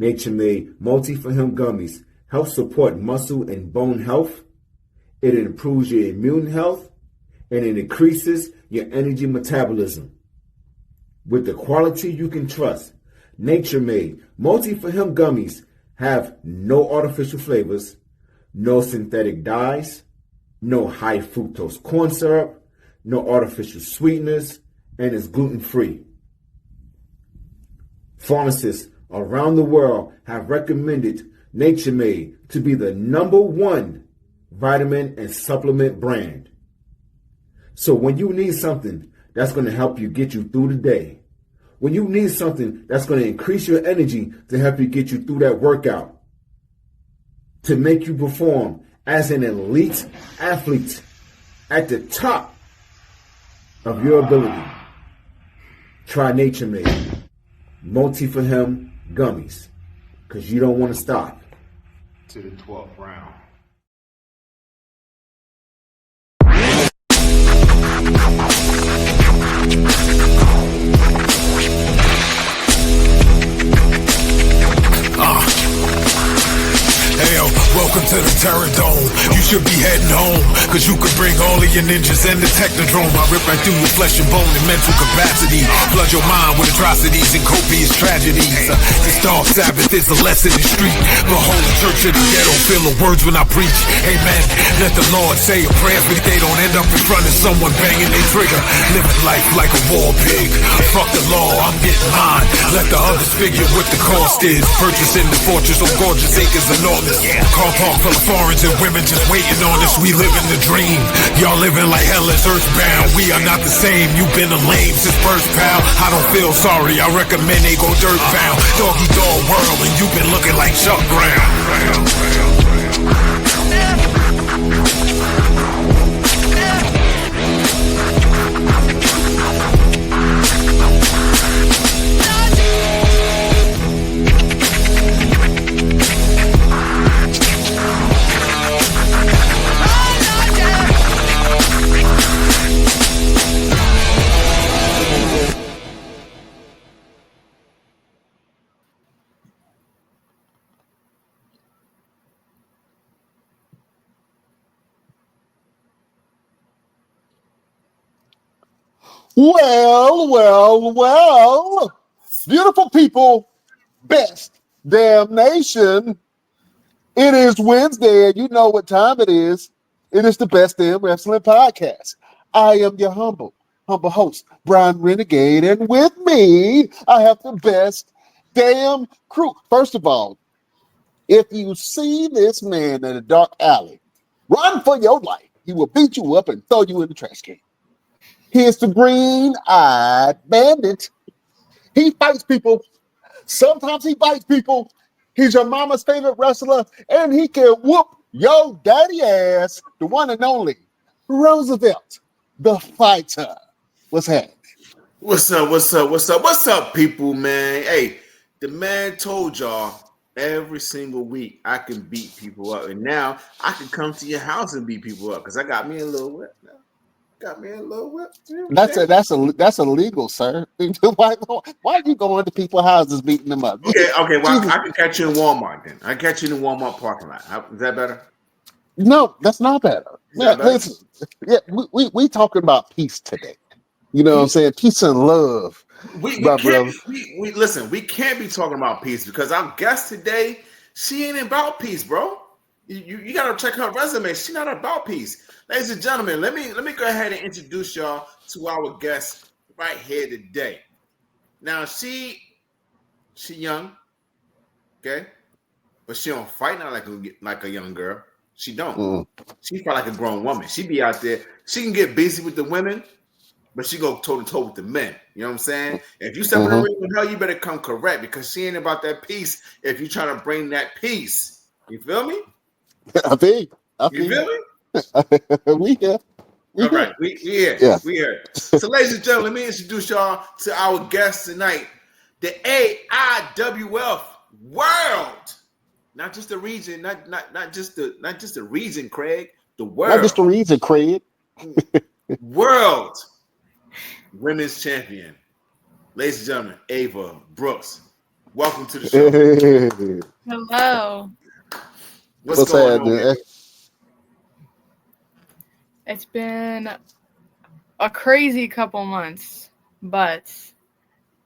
Nature-made multi-for-him gummies help support muscle and bone health. It improves your immune health, and it increases your energy metabolism. With the quality you can trust, Nature-made multi-for-him gummies have no artificial flavors, no synthetic dyes, no high fructose corn syrup, no artificial sweeteners, and is gluten-free. Pharmacists around the world have recommended Nature-made to be the #1 vitamin and supplement brand. So when you need something that's going to help you get you through the day, when you need something that's going to increase your energy to help you get you through that workout, to make you perform as an elite athlete at the top of your ability, try Nature-made multi-for-him gummies, because you don't want to stop. To the 12th round. Welcome to the Terror Dome. You should be heading home, cause you could bring all of your ninjas and the Technodrome. I rip right through your flesh and bone and mental capacity. Flood your mind with atrocities and copious tragedies. This dark Sabbath is a lesson in street. Behold the church of the ghetto, feel the words when I preach. Amen. Let the Lord say a prayer so they don't end up in front of someone banging their trigger. Living life like a war pig. Fuck the law, I'm getting mine. Let the others figure what the cost is. Purchasing the fortress on gorgeous acres enormous. Car park full of foreigners and women just waiting on us. We living the dream. Y'all living like hell is earthbound. We are not the same. You've been a lame since birth, pal. I don't feel sorry. I recommend they go dirt bound. Doggy dog world, and you've been looking like Chuck Brown. Well, beautiful people, best damn nation. It is Wednesday, and you know what time it is. It is the Best Damn Wrestling Podcast. I am your humble host, Brian Renegade, and with me, I have the best damn crew. First of all, if you see this man in a dark alley, run for your life. He will beat you up and throw you in the trash can. Here's the green-eyed bandit. He fights people. Sometimes he bites people. He's your mama's favorite wrestler, and he can whoop your daddy ass, the one and only Roosevelt, the fighter. What's happening? What's up, people, man? Hey, the man told y'all every single week I can beat people up, and now I can come to your house and beat people up because I got me a little whip now. Got me a little whip. You know that's illegal, sir. Why are you going to people's houses beating them up? Okay. Well, I can catch you in Walmart then. I catch you in the Walmart parking lot. Is that better? No, that's not better. Listen, we talking about peace today. You know what I'm saying? Peace and love. We listen. We can't be talking about peace because our guest today, she ain't about peace, bro. You gotta check her resume. She's not about peace. Ladies and gentlemen, let me go ahead and introduce y'all to our guest right here today. Now she young, okay, but she don't fight not like a young girl. She don't. She fight like a grown woman. She be out there. She can get busy with the women, but she go toe to toe with the men. You know what I'm saying? If you step in the ring with her, you better come correct because she ain't about that peace. If you trying to bring that peace, you feel me? I feel you feel me? We here. All right, we here. Yeah. We here. So, ladies and gentlemen, let me introduce y'all to our guest tonight, the AIWF World. Not just the region, not just the region, Craig. The world. Not just the region, Craig. World Women's Champion. Ladies and gentlemen, Ava Brooks Welcome to the show. Hey, Hello. What's what's going on? happening? It's been a crazy couple months, but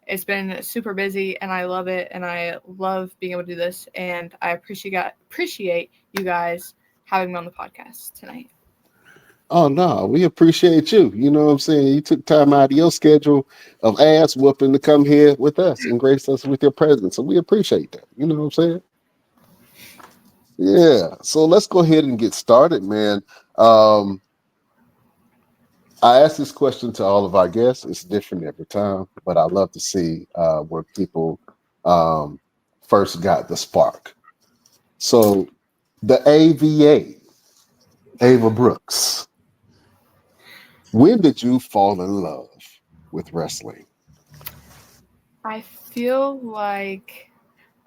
it's been super busy and I love it and I love being able to do this and I appreciate you guys having me on the podcast tonight. Oh no, we appreciate you. You know what I'm saying? You took time out of your schedule of ass whooping to come here with us and grace us with your presence. So we appreciate that. You know what I'm saying? Yeah. So let's go ahead and get started, man. Um, I ask this question to all of our guests. It's different every time, but I love to see where people um, first got the spark. So the AVA, Ava Brooks, when did you fall in love with wrestling? I feel like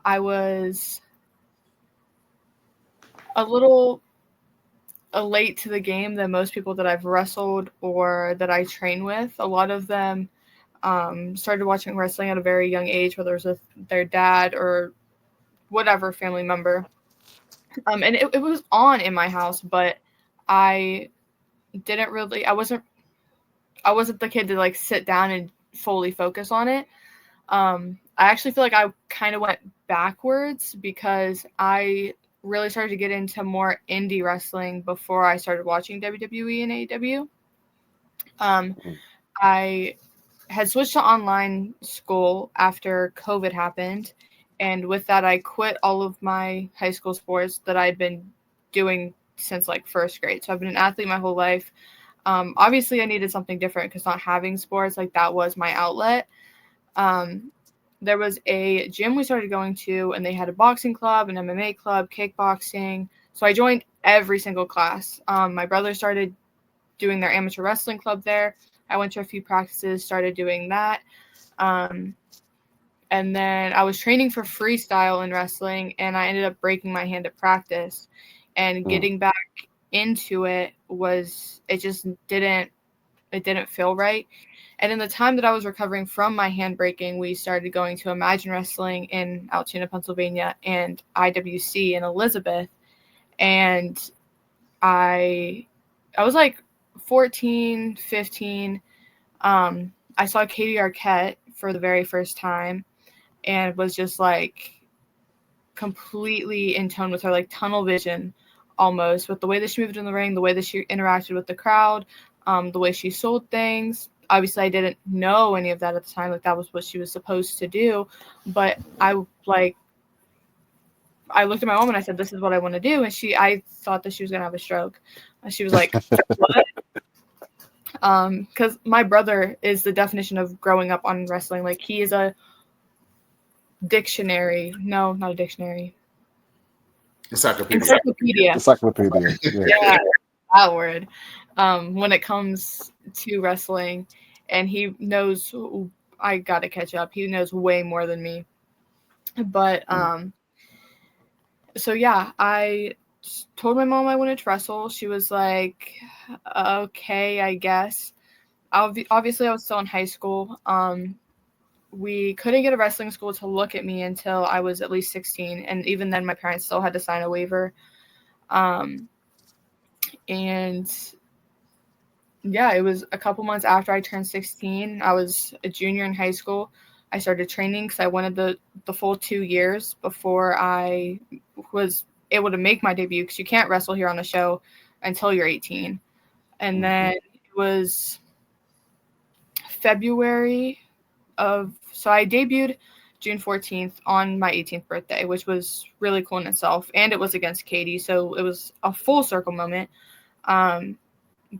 I was a little late to the game than most people that I've wrestled or that I train with. A lot of them started watching wrestling at a very young age, whether it was with their dad or whatever family member. And it was on in my house, but I didn't really. I wasn't the kid to like sit down and fully focus on it. I actually feel like I kind of went backwards because I really started to get into more indie wrestling before I started watching WWE and AEW. I had switched to online school after COVID happened. And with that, I quit all of my high school sports that I'd been doing since like first grade. So I've been an athlete my whole life. Obviously, I needed something different because not having sports, like that was my outlet. There was a gym we started going to, and they had a boxing club, an MMA club, kickboxing. So I joined every single class. My brother started doing their amateur wrestling club there. I went to a few practices, started doing that. And then I was training for freestyle in wrestling, and I ended up breaking my hand at practice. And getting back into it didn't feel right. And in the time that I was recovering from my hand breaking, we started going to Imagine Wrestling in Altoona, Pennsylvania, and IWC in Elizabeth. And I was like 14, 15. I saw Katie Arquette for the very first time and was just like completely in tone with her, like tunnel vision almost, with the way that she moved in the ring, the way that she interacted with the crowd, the way she sold things. Obviously, I didn't know any of that at the time. Like, that was what she was supposed to do. But I looked at my mom and I said, this is what I want to do. And I thought that she was going to have a stroke. And she was like, what? Because my brother is the definition of growing up on wrestling. Like, he is a dictionary. No, not a dictionary. Encyclopedia. Encyclopedia. Yeah, that word. When it comes to wrestling, and he knows, I gotta catch up. He knows way more than me. But so yeah, I told my mom I wanted to wrestle. She was like, okay, I guess. Obviously, I was still in high school. We couldn't get a wrestling school to look at me until I was at least 16, and even then, my parents still had to sign a waiver. And yeah, it was a couple months after I turned 16. I was a junior in high school. I started training because I wanted the full 2 years before I was able to make my debut, because you can't wrestle here on the show until you're 18. And then it was February so I debuted June 14th on my 18th birthday, which was really cool in itself. And it was against Katie, so it was a full circle moment. But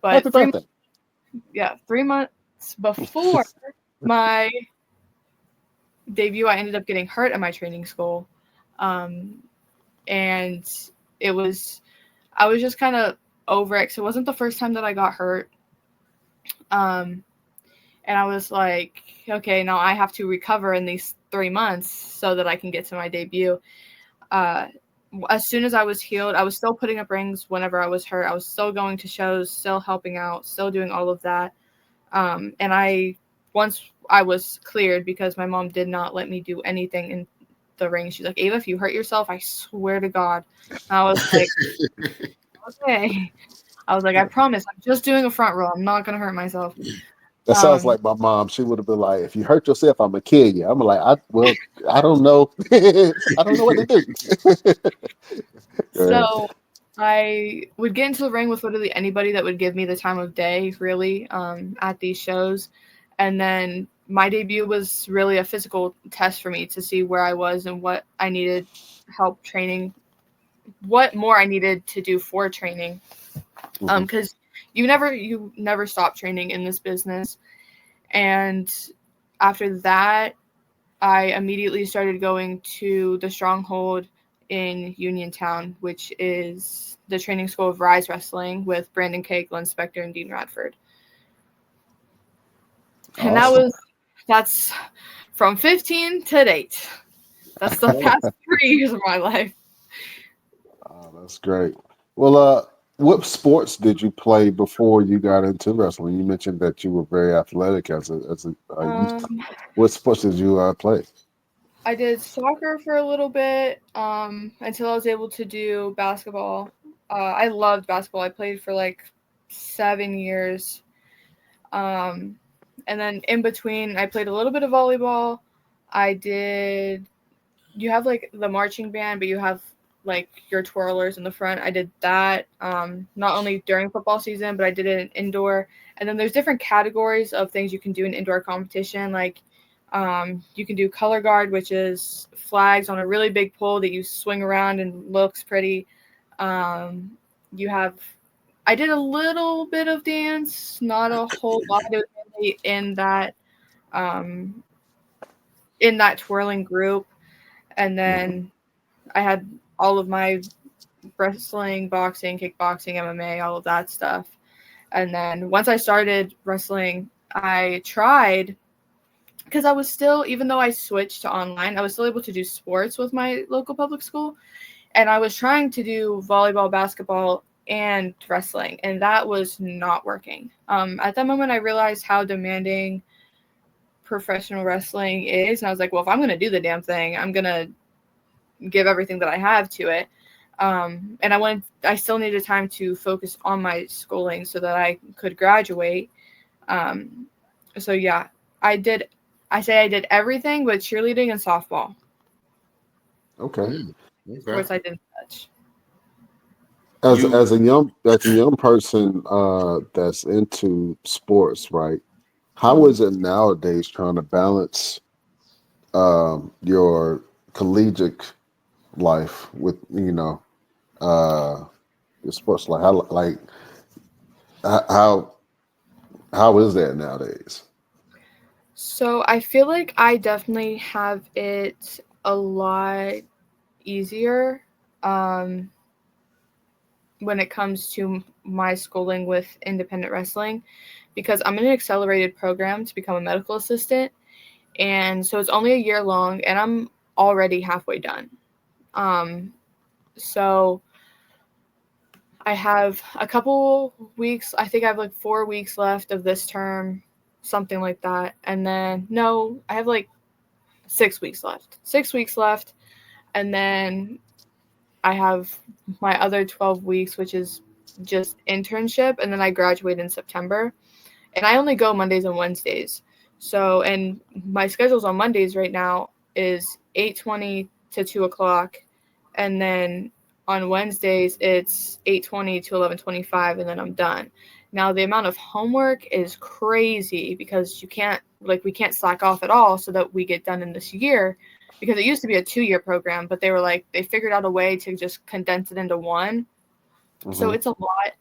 Happy birthday. 3 months before my debut, I ended up getting hurt at my training school. And I was just kind of over it, because it wasn't the first time that I got hurt. And I was like, okay, now I have to recover in these 3 months so that I can get to my debut. As soon as I was healed, I was still putting up rings whenever I was hurt. I was still going to shows, still helping out, still doing all of that. And once I was cleared, because my mom did not let me do anything the ring. She's like, Ava, if you hurt yourself, I swear to God. And I was like, okay. I was like, I promise, I'm just doing a front row. I'm not gonna hurt myself. That sounds like my mom. She would have been like, "If you hurt yourself, I'm gonna kill you." I'm like, I don't know. I don't know what to do." So I would get into the ring with literally anybody that would give me the time of day, really, at these shows. And then my debut was really a physical test for me to see where I was and what I needed help training, what more I needed to do for training. Because you never stop training in this business. And after that, I immediately started going to the Stronghold in Uniontown, which is the training school of Rise Wrestling with Brandon Kay, Glenn Spector, and Dean Radford. And that's from 15 to date. That's the past 3 years of my life. Oh, that's great. Well, what sports did you play before you got into wrestling? You mentioned that you were very athletic as a youth. What sports did you play? I did soccer for a little bit until I was able to do basketball. I loved basketball. I played for like 7 years. And then in between, I played a little bit of volleyball. You have like the marching band, but you have like your twirlers in the front. I did that not only during football season, but I did it in indoor. And then there's different categories of things you can do in indoor competition. Like you can do color guard, which is flags on a really big pole that you swing around and looks pretty. I did a little bit of dance, not a whole lot. It was really in that twirling group. And then I had all of my wrestling, boxing, kickboxing, MMA, all of that stuff. And then once I started wrestling, I tried, because I was still, even though I switched to online, I was still able to do sports with my local public school. And I was trying to do volleyball, basketball, and wrestling, and that was not working. At that moment, I realized how demanding professional wrestling is. And I was like, well, if I'm going to do the damn thing, I'm going to give everything that I have to it. And I still needed time to focus on my schooling so that I could graduate. So yeah, I did everything but cheerleading and softball. Okay. Of course I didn't touch. As a young person that's into sports, right? How is it nowadays trying to balance your collegiate life with your sports life? How is that nowadays? So I feel like I definitely have it a lot easier when it comes to my schooling with independent wrestling, because I'm in an accelerated program to become a medical assistant. And so it's only a year long, and I'm already halfway done. So I have a couple weeks. I think I have like 4 weeks left of this term, something like that. And then, no, I have like 6 weeks left. 6 weeks left. And then I have my other 12 weeks, which is just internship. And then I graduate in September. And I only go Mondays and Wednesdays. So, and my schedules on Mondays right now is 8:20 to 2 o'clock. And then on Wednesdays, it's 8:20 to 11:25, and then I'm done. Now, the amount of homework is crazy because we can't slack off at all so that we get done in this year, because it used to be a 2-year program, but they figured out a way to just condense it into one. So it's a lot.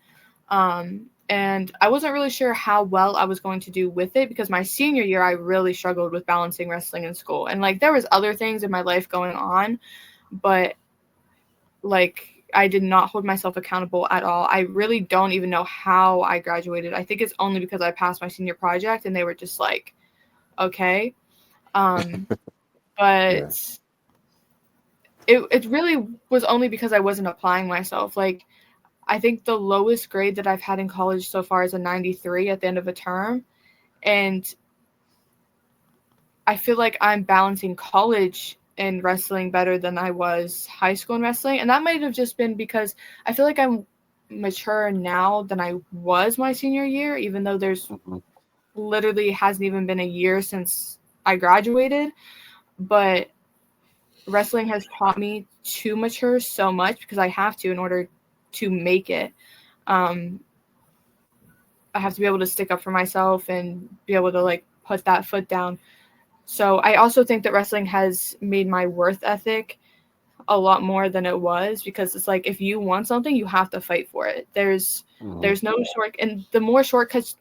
And I wasn't really sure how well I was going to do with it, because my senior year, I really struggled with balancing wrestling and school. And like, there was other things in my life going on, but like, I did not hold myself accountable at all. I really don't even know how I graduated. I think it's only because I passed my senior project and they were just like, okay. But Yeah. it really was only because I wasn't applying myself. Like, I think the lowest grade that I've had in college so far is a 93 at the end of a term. And I feel like I'm balancing college in wrestling better than I was high school in wrestling. And that might have just been because I feel like I'm mature now than I was my senior year, even though there's literally hasn't even been a year since I graduated. But wrestling has taught me to mature so much because I have to in order to make it. I have to be able to stick up for myself and be able to like put that foot down. So I also think that wrestling has made my worth ethic a lot more than it was, because it's like if you want something, you have to fight for it. There's no short, and the more shortcuts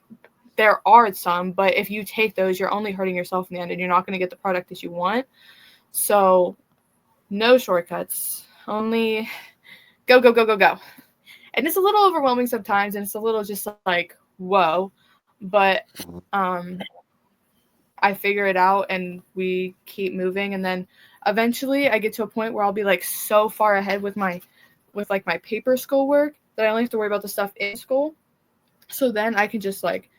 there are some, but if you take those, you're only hurting yourself in the end, and you're not going to get the product that you want. So no shortcuts, only go, go, go, go, go. And it's a little overwhelming sometimes, and it's a little just like, whoa, but I figure it out and we keep moving. And then eventually I get to a point where I'll be like so far ahead with my paper school work that I only have to worry about the stuff in school. So then I can just like,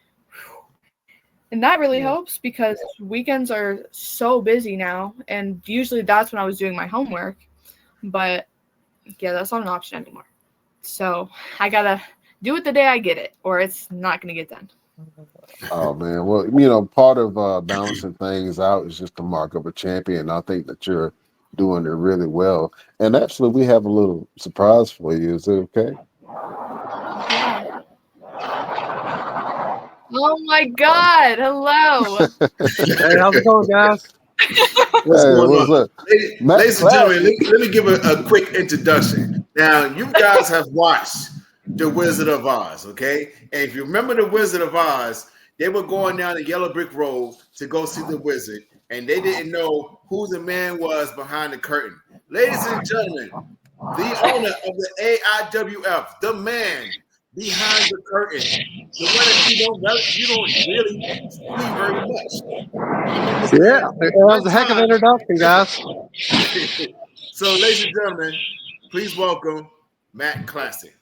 and that really helps because weekends are so busy now. And usually that's when I was doing my homework, but yeah, that's not an option anymore. So I gotta do it the day I get it, or it's not gonna get done. Oh man, well, part of balancing things out is just the mark of a champion. I think that you're doing it really well. And actually, we have a little surprise for you. Is it okay? Yeah. Oh my God! Hello. Hey, how's it going, guys? What's going What's on? up? Matt Ladies and gentlemen, Classic. let me give a quick introduction. Now, you guys have watched The Wizard of Oz, okay? And if you remember The Wizard of Oz, they were going down the yellow brick road to go see the wizard, and they didn't know who the man was behind the curtain. Ladies and gentlemen, the owner of the AIWF, the man behind the curtain, the one that you don't really see very much. Yeah, that was a heck of an introduction, guys. So, ladies and gentlemen, please welcome Matt Classic.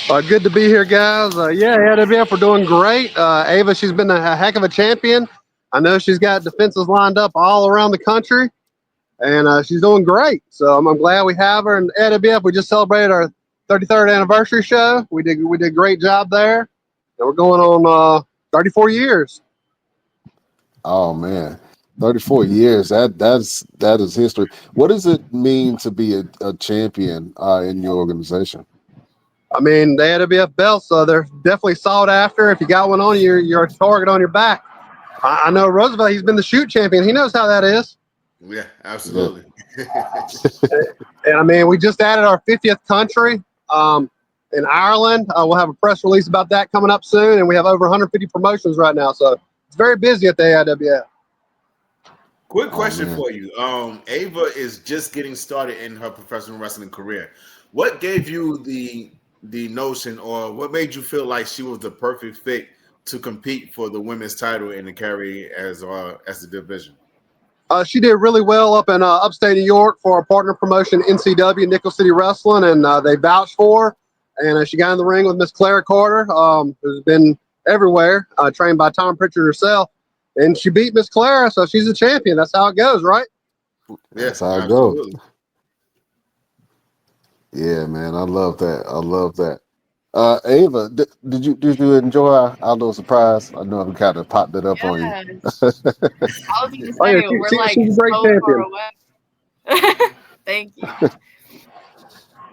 Good to be here, guys. Yeah, AWF, we're doing great. Ava, she's been a heck of a champion. I know she's got defenses lined up all around the country, and she's doing great. So I'm glad we have her. And AWF, we just celebrated our 33rd anniversary show. We did a great job there, and we're going on 34 years. Oh man, 34 years. That is history. What does it mean to be a champion in your organization? I mean, the AWF belts, so they're definitely sought after. If you got one on, you're a target on your back. I know Roosevelt, he's been the shoot champion. He knows how that is. Yeah, absolutely. And I mean, we just added our 50th country in Ireland. We'll have a press release about that coming up soon, and we have over 150 promotions right now. So it's very busy at the AIWF. Quick question for you. Ava is just getting started in her professional wrestling career. What gave you the notion, or what made you feel like she was the perfect fit to compete for the women's title and to carry as the division? She did really well up in upstate New York for our partner promotion, NCW, Nickel City Wrestling, and they vouched for her. And she got in the ring with Miss Clara Carter, who's been everywhere, trained by Tom Pritchard herself. And she beat Miss Clara, so she's a champion. That's how it goes, right? That's how it goes. Yeah, man, I love that. I love that. Ava, did you enjoy our little surprise? I know we kind of popped it up on you. I was going to say, we're like she's a great so champion. far away. Thank you.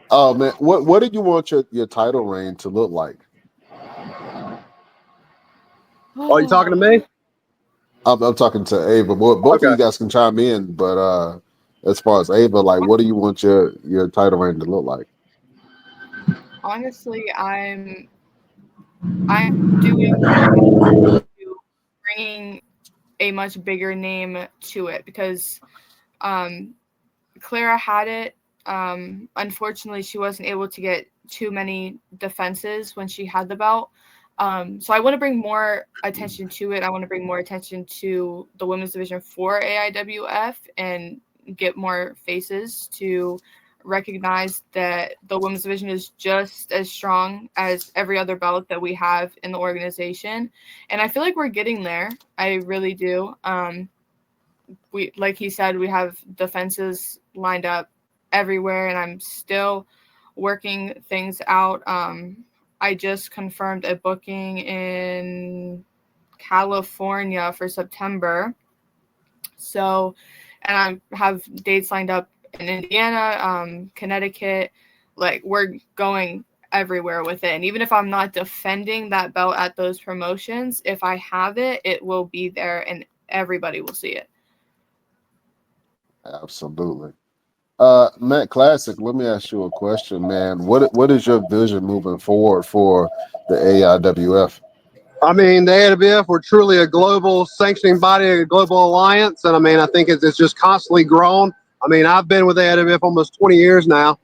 Oh man, what did you want your title reign to look like? Oh, you talking to me? I'm talking to Ava. Both of you guys can chime in, but as far as Ava, like, what do you want your title reign to look like? Honestly, I'm doing my best to bringing a much bigger name to it, because Clara had it. Unfortunately, she wasn't able to get too many defenses when she had the belt. So I want to bring more attention to it. I want to bring more attention to the women's division for AIWF and get more faces to recognize that the women's division is just as strong as every other belt that we have in the organization. And I feel like we're getting there. I really do. we, like he said, we have defenses lined up everywhere, and I'm still working things out. I just confirmed a booking in California for September. So, and I have dates lined up in Indiana, Connecticut. Like, we're going everywhere with it. And even if I'm not defending that belt at those promotions, if I have it, it will be there and everybody will see it. Absolutely. Matt Classic, let me ask you a question, man. What is your vision moving forward for the AIWF? I mean, the AWF, we're truly a global sanctioning body, a global alliance. And I mean, I think it's just constantly grown. I mean, I've been with the AWF almost 20 years now.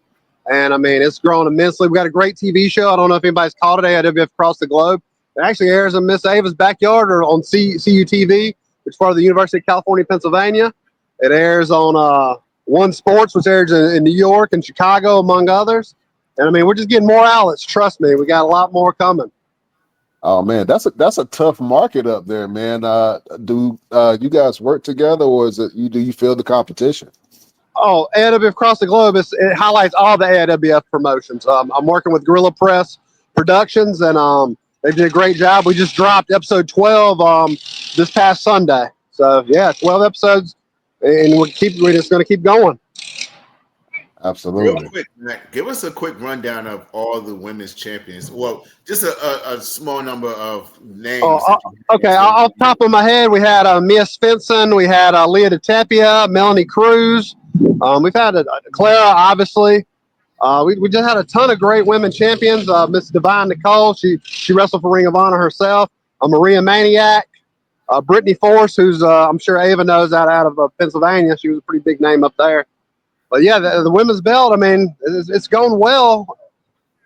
And I mean, it's grown immensely. We've got a great TV show. I don't know if anybody's caught it, AWF Across the Globe. It actually airs in Miss Ava's backyard or on CUTV, which is part of the University of California, Pennsylvania. It airs on One Sports, which airs in New York and Chicago, among others. And I mean, we're just getting more outlets. Trust me, we got a lot more coming. Oh man, that's a tough market up there, man. Do you guys work together, or do you feel the competition? Oh, AWF Across the Globe, it highlights all the AWF promotions. I'm working with Gorilla Press Productions, and they did a great job. We just dropped episode 12 this past Sunday. So yeah, 12 episodes, and we're just going to keep going. Absolutely. Real quick, Matt, give us a quick rundown of all the women's champions. Well, just a small number of names. Okay, off the top of my head, we had Mia Svensson, we had Leah DeTapia, Melanie Cruz. We've had Clara, obviously. We just had a ton of great women champions. Miss Divine Nicole, she wrestled for Ring of Honor herself. Maria Maniac, Brittany Force, who's I'm sure Ava knows out of Pennsylvania. She was a pretty big name up there. But yeah, the women's belt, I mean, it's going well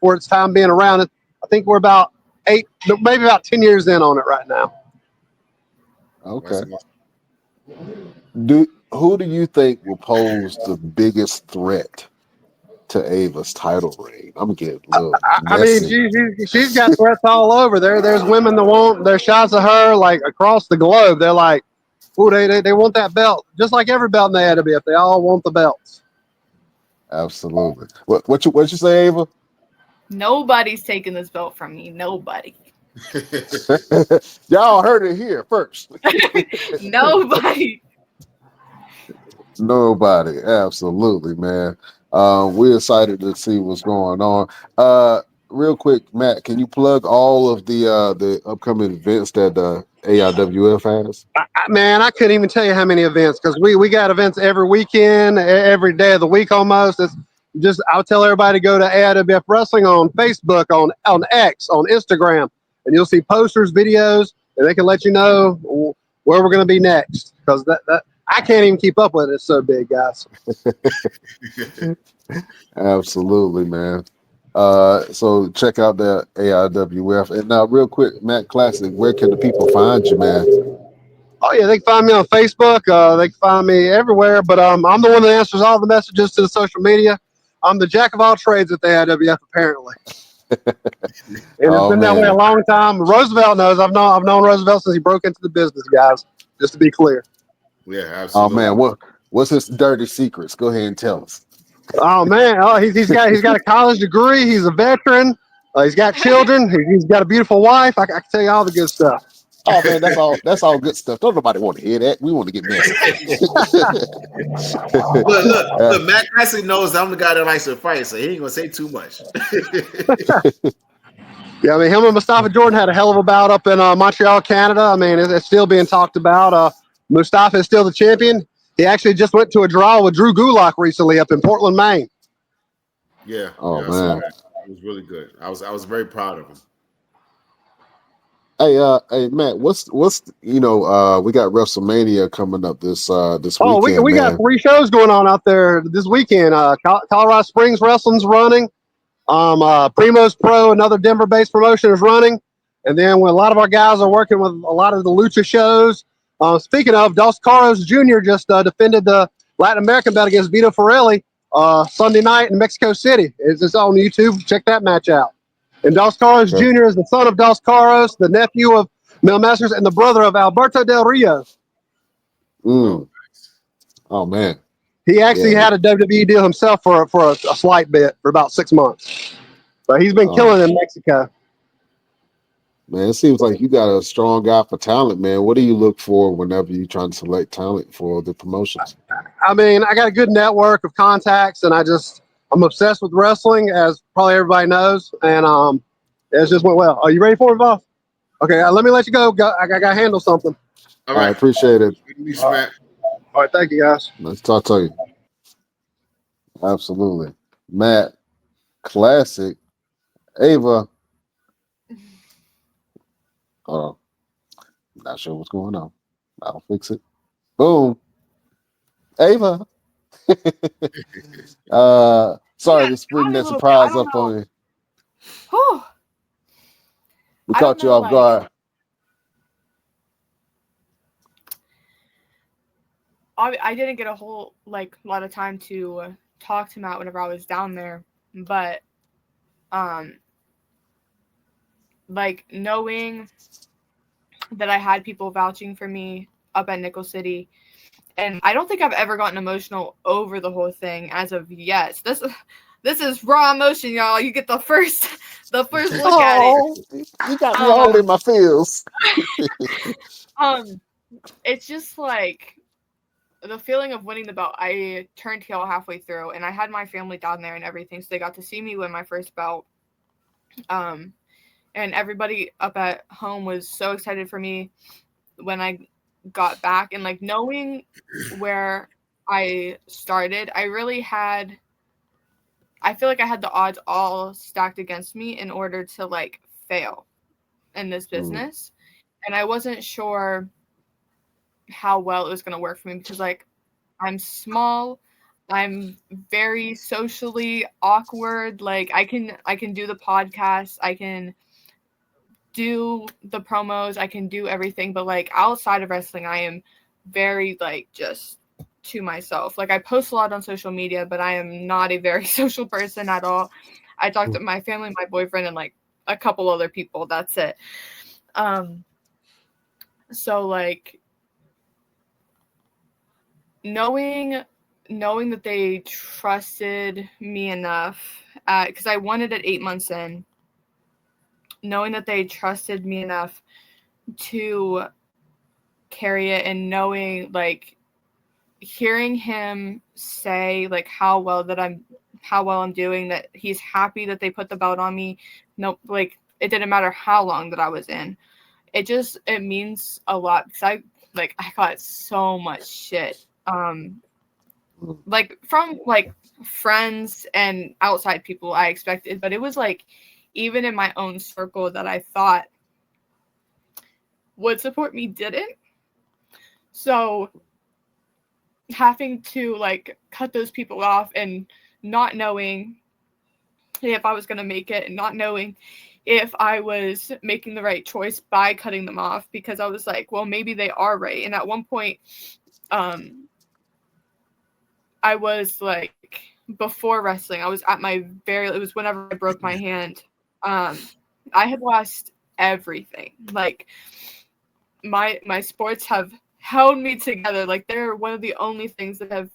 for its time being around. I think we're about 8, maybe about 10 years in on it right now. Okay. Who do you think will pose the biggest threat to Ava's title reign? I'm getting a little messy. I mean, she's got threats all over there. There's women that want their shots of her like across the globe. They're like, oh, they want that belt, just like every belt in the AWF. They all want the belts. Absolutely. What you say, Ava? Nobody's taking this belt from me. Nobody. Y'all heard it here first. Nobody. Nobody. Absolutely, man. We're excited to see what's going on. Real quick, Matt, can you plug all of the upcoming events that AIWF has? Man, I couldn't even tell you how many events, because we got events every weekend, every day of the week almost. It's just, I'll tell everybody to go to AIWF Wrestling on Facebook, on X, on Instagram, and you'll see posters, videos, and they can let you know where we're going to be next, because that I can't even keep up with it. It's so big, guys. Absolutely, man. So check out the AIWF. And now, real quick, Matt Classic, where can the people find you, man? Oh yeah, they can find me on Facebook. They can find me everywhere. But I'm the one that answers all the messages to the social media. I'm the jack of all trades at the AIWF, apparently. And it's been that way a long time. Roosevelt knows. I've known Roosevelt since he broke into the business, guys. Just to be clear. Yeah, absolutely. Oh man, what's his dirty secrets? Go ahead and tell us. Oh man, he's got a college degree. He's a veteran. He's got children. He's got a beautiful wife. I can tell you all the good stuff. Oh man, that's all good stuff. Don't nobody want to hear that. We want to get messy. look, Matt Classic knows I'm the guy that likes to fight, so he ain't gonna say too much. Yeah, I mean, him and Mustafa Jordan had a hell of a bout up in Montreal, Canada. I mean, it's still being talked about. Mustafa is still the champion. He actually just went to a draw with Drew Gulak recently up in Portland, Maine. Yeah. Oh yeah, man, it was really good. I was very proud of him. Hey, Matt, what's we got WrestleMania coming up this weekend. Oh, we got 3 shows going on out there this weekend. Colorado Springs Wrestling's running. Primo's Pro, another Denver-based promotion, is running. And then when a lot of our guys are working with a lot of the Lucha shows. Speaking of, Dos Caros Jr. just defended the Latin American belt against Vito Farelli Sunday night in Mexico City. It's on YouTube. Check that match out. And Dos Caros Jr. is the son of Dos Caros, the nephew of Mel Masters, and the brother of Alberto Del Rio. Oh man. He actually Yeah. had a WWE deal himself for a slight bit for about 6 months. But he's been killing in Mexico. Man, it seems like you got a strong guy for talent, man. What do you look for whenever you're trying to select talent for the promotions? I mean, I got a good network of contacts, and I'm obsessed with wrestling, as probably everybody knows, and it just went well. Are you ready for it, boss? Okay, let me let you go. I got to handle something. All I right. appreciate it. Good to meet you, man. All right, thank you, guys. Let's talk to you. Absolutely. Matt, classic. Ava. Oh, not sure what's going on. I'll fix it. Boom. Ava. Sorry Yeah, to spring got me a that little bit. I surprise don't up know. on you. Whew. We I don't caught you know, off like, guard. I didn't get a whole lot of time to talk to Matt whenever I was down there, but knowing that I had people vouching for me up at Nickel City, and I don't think I've ever gotten emotional over the whole thing as of yet. This is raw emotion, y'all. You get the first look at it. You got me all in my feels. It's just like the feeling of winning the belt. I turned heel halfway through, and I had my family down there and everything, so they got to see me win my first belt. And everybody up at home was so excited for me when I got back, and knowing where I started, I feel like I had the odds all stacked against me in order to fail in this business. And I wasn't sure how well it was going to work for me because I'm small, I'm very socially awkward. I can do the podcast, I can do the promos, I can do everything, but outside of wrestling I am very just to myself. I post a lot on social media, but I am not a very social person at all. I talk to my family, my boyfriend, and a couple other people. That's it. So knowing that they trusted me enough, because I won it at 8 months in, knowing that they trusted me enough to carry it, and knowing hearing him say how well I'm doing, that he's happy that they put the belt on me. No, it didn't matter how long that I was in. It means a lot because I got so much shit from friends and outside people I expected, but it was even in my own circle that I thought would support me didn't. So having to cut those people off and not knowing if I was going to make it, and not knowing if I was making the right choice by cutting them off, because I was well, maybe they are right. And at one point, I was before wrestling, I was at it was whenever I broke my hand. I had lost everything. My sports have held me together. They're one of the only things that have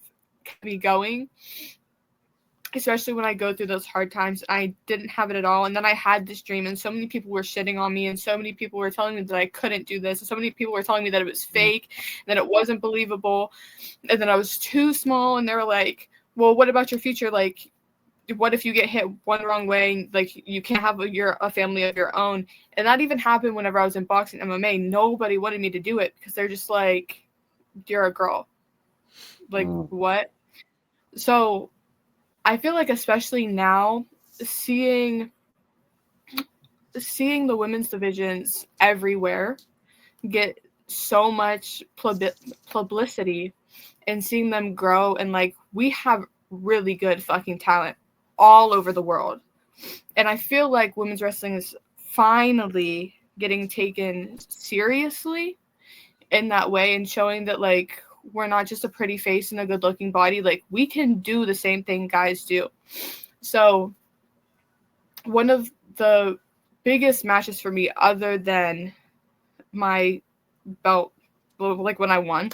kept me going, especially when I go through those hard times. I didn't have it at all. And then I had this dream, and so many people were shitting on me, and so many people were telling me that I couldn't do this, and so many people were telling me that it was fake, that it wasn't believable, and that I was too small. And they were like, well, what about your future? What if you get hit one wrong way? You can't have a family of your own. And that even happened whenever I was in boxing, MMA. Nobody wanted me to do it because they're just you're a girl. What? So I feel especially now, seeing the women's divisions everywhere get so much publicity, and seeing them grow, and we have really good fucking talent all over the world. And I feel women's wrestling is finally getting taken seriously in that way, and showing that we're not just a pretty face and a good looking body. We can do the same thing guys do. So one of the biggest matches for me, other than my belt, when I won,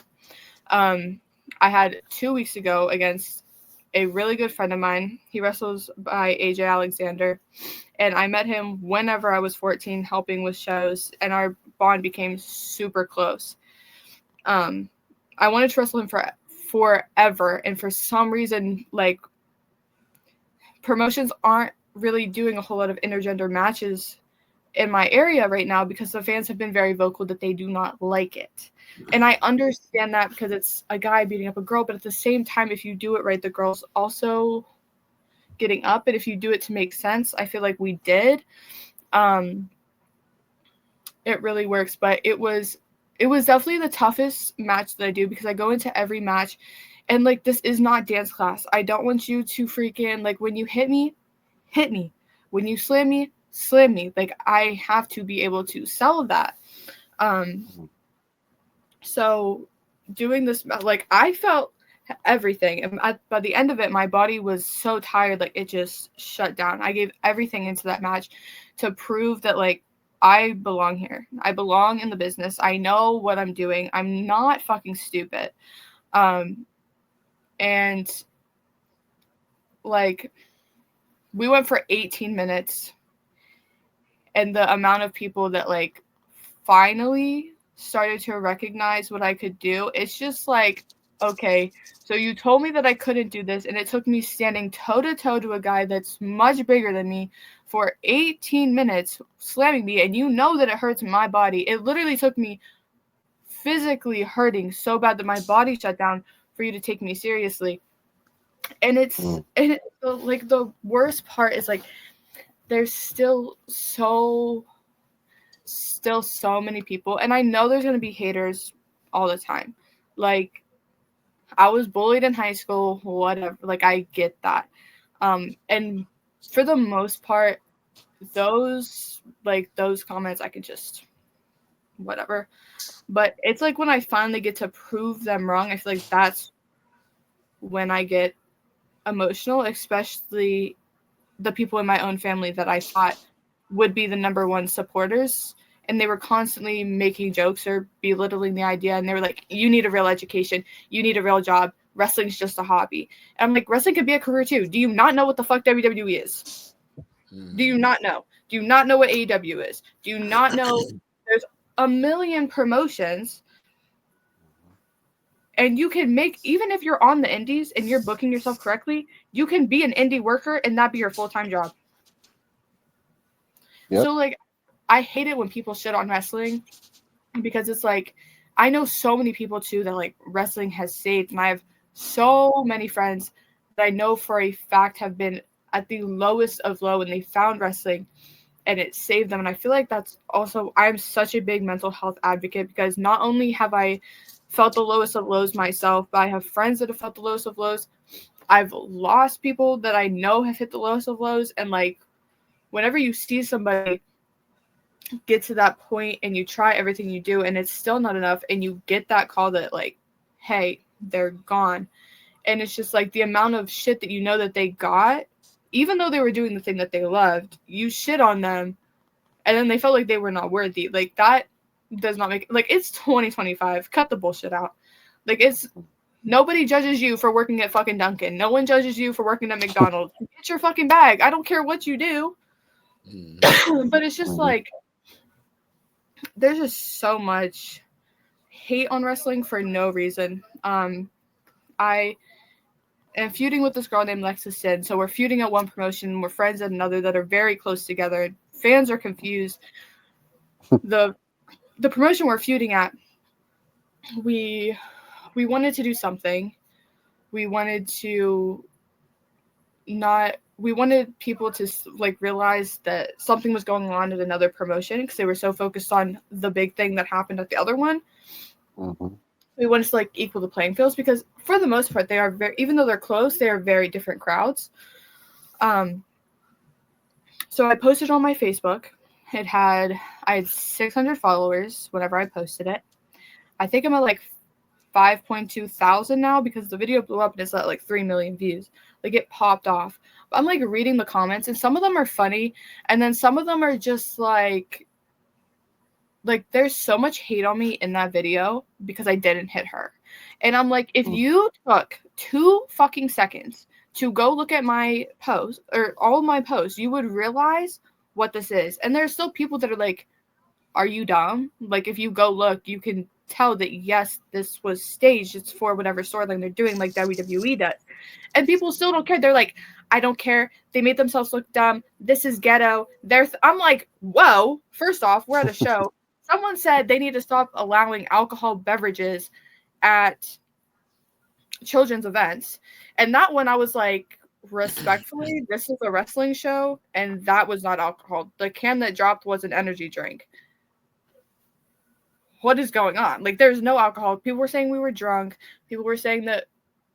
I had 2 weeks ago against a really good friend of mine. He wrestles by AJ Alexander. And I met him whenever I was 14 helping with shows, and our bond became super close. I wanted to wrestle him forever, and for some reason, like, promotions aren't really doing a whole lot of intergender matches in my area right now because the fans have been very vocal that they do not like it. And I understand that because it's a guy beating up a girl, but at the same time, if you do it right, the girl's also getting up, and if you do it to make sense, I feel like we did. It really works, but it was definitely the toughest match that I do because I go into every match and, like, this is not dance class. I don't want you to freaking, like, when you hit me, hit me. When you slam me, slam me. Like, I have to be able to sell that. So doing this, like, I felt everything. And by the end of it, my body was so tired, like, it just shut down. I gave everything into that match to prove that, like, I belong here. I belong in the business. I know what I'm doing. I'm not fucking stupid. And, like, we went for 18 minutes, and the amount of people that, like, finally started to recognize what I could do, it's just like, okay, so you told me that I couldn't do this, and it took me standing toe-to-toe to a guy that's much bigger than me for 18 minutes slamming me, and you know that it hurts my body. It literally took me physically hurting so bad that my body shut down for you to take me seriously. And like, the worst part is, like, there's still so many people, and I know there's going to be haters all the time. Like, I was bullied in high school, whatever, like, I get that. And for the most part, those comments, I can just whatever. But it's like when I finally get to prove them wrong, I feel like that's when I get emotional, especially the people in my own family that I thought would be the number one supporters. And they were constantly making jokes or belittling the idea. And they were like, you need a real education. You need a real job. Wrestling's just a hobby. And I'm like, wrestling could be a career too. Do you not know what the fuck WWE is? Do you not know? Do you not know what AEW is? Do you not know there's a million promotions? And you can make, even if you're on the indies and you're booking yourself correctly, you can be an indie worker and that be your full-time job. Yep. So, like, I hate it when people shit on wrestling because it's like, I know so many people too that, like, wrestling has saved. And I have so many friends that I know for a fact have been at the lowest of low and they found wrestling and it saved them. And I feel like that's also, I'm such a big mental health advocate because not only have I felt the lowest of lows myself, but I have friends that have felt the lowest of lows. I've lost people that I know have hit the lowest of lows. And, like, whenever you see somebody get to that point and you try everything you do and it's still not enough and you get that call that, like, hey, they're gone. And it's just like the amount of shit that you know that they got, even though they were doing the thing that they loved, you shit on them and then they felt like they were not worthy. Like, that does not make, like, it's 2025. Cut the bullshit out. Like, it's, nobody judges you for working at fucking Dunkin'. No one judges you for working at McDonald's. Get your fucking bag. I don't care what you do. But it's just like, there's just so much hate on wrestling for no reason. I am feuding with this girl named Lexus Sin. So we're feuding at one promotion. We're friends at another that are very close together. Fans are confused. The promotion we're feuding at, we wanted to do something. We wanted people to, like, realize that something was going on at another promotion because they were so focused on the big thing that happened at the other one. Mm-hmm. We wanted to, like, equal the playing fields because for the most part, they are very, even though they're close, they are very different crowds. So I posted on my Facebook. I had 600 followers whenever I posted it. I think I'm at, like, 5.2 thousand now because the video blew up and it's at, like, 3 million views. Like, it popped off. But I'm, like, reading the comments and some of them are funny and then some of them are just like there's so much hate on me in that video because I didn't hit her. And I'm like, if you took 2 fucking seconds to go look at my post or all my posts, you would realize what this is. And there's still people that are like, are you dumb? Like, if you go look, you can tell that, yes, this was staged. It's for whatever storyline they're doing, like WWE does. And people still don't care. They're like, I don't care. They made themselves look dumb. This is ghetto. I'm like, whoa. First off, we're at a show. Someone said they need to stop allowing alcohol beverages at children's events. And that one I was like, respectfully, this is a wrestling show, and that was not alcohol. The can that dropped was an energy drink. What is going on? Like, there's no alcohol. People were saying we were drunk. People were saying that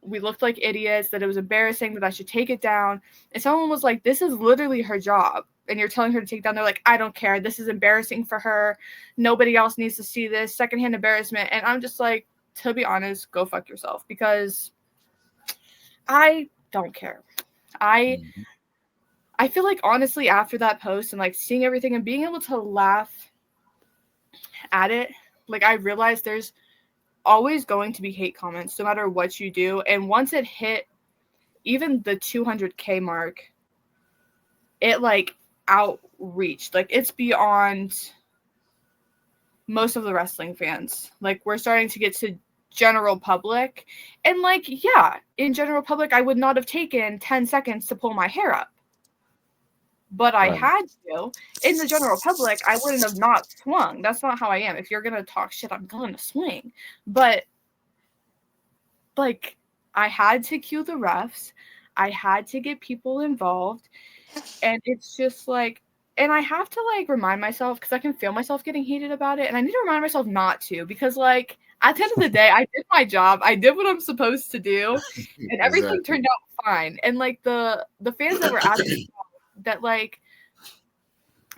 we looked like idiots, that it was embarrassing, that I should take it down. And someone was like, this is literally her job. And you're telling her to take it down. They're like, I don't care. This is embarrassing for her. Nobody else needs to see this. Secondhand embarrassment. And I'm just like, to be honest, go fuck yourself, because I don't care. I feel like, honestly, after that post and like seeing everything and being able to laugh at it, like, I realized there's always going to be hate comments no matter what you do. And once it hit even the 200K mark, it like outreached. Like, it's beyond most of the wrestling fans. Like, we're starting to get to general public, and like, yeah, in general public I would not have taken 10 seconds to pull my hair up, but I had to. In the general public, I wouldn't have not swung. That's not how I am. If you're gonna talk shit, I'm gonna swing. But like, I had to cue the refs, I had to get people involved, and it's just like, and I have to like remind myself, because I can feel myself getting heated about it, and I need to remind myself not to, because like, at the end of the day, I did my job. I did what I'm supposed to do, and everything turned out fine. And like, the fans that were at the show, that like,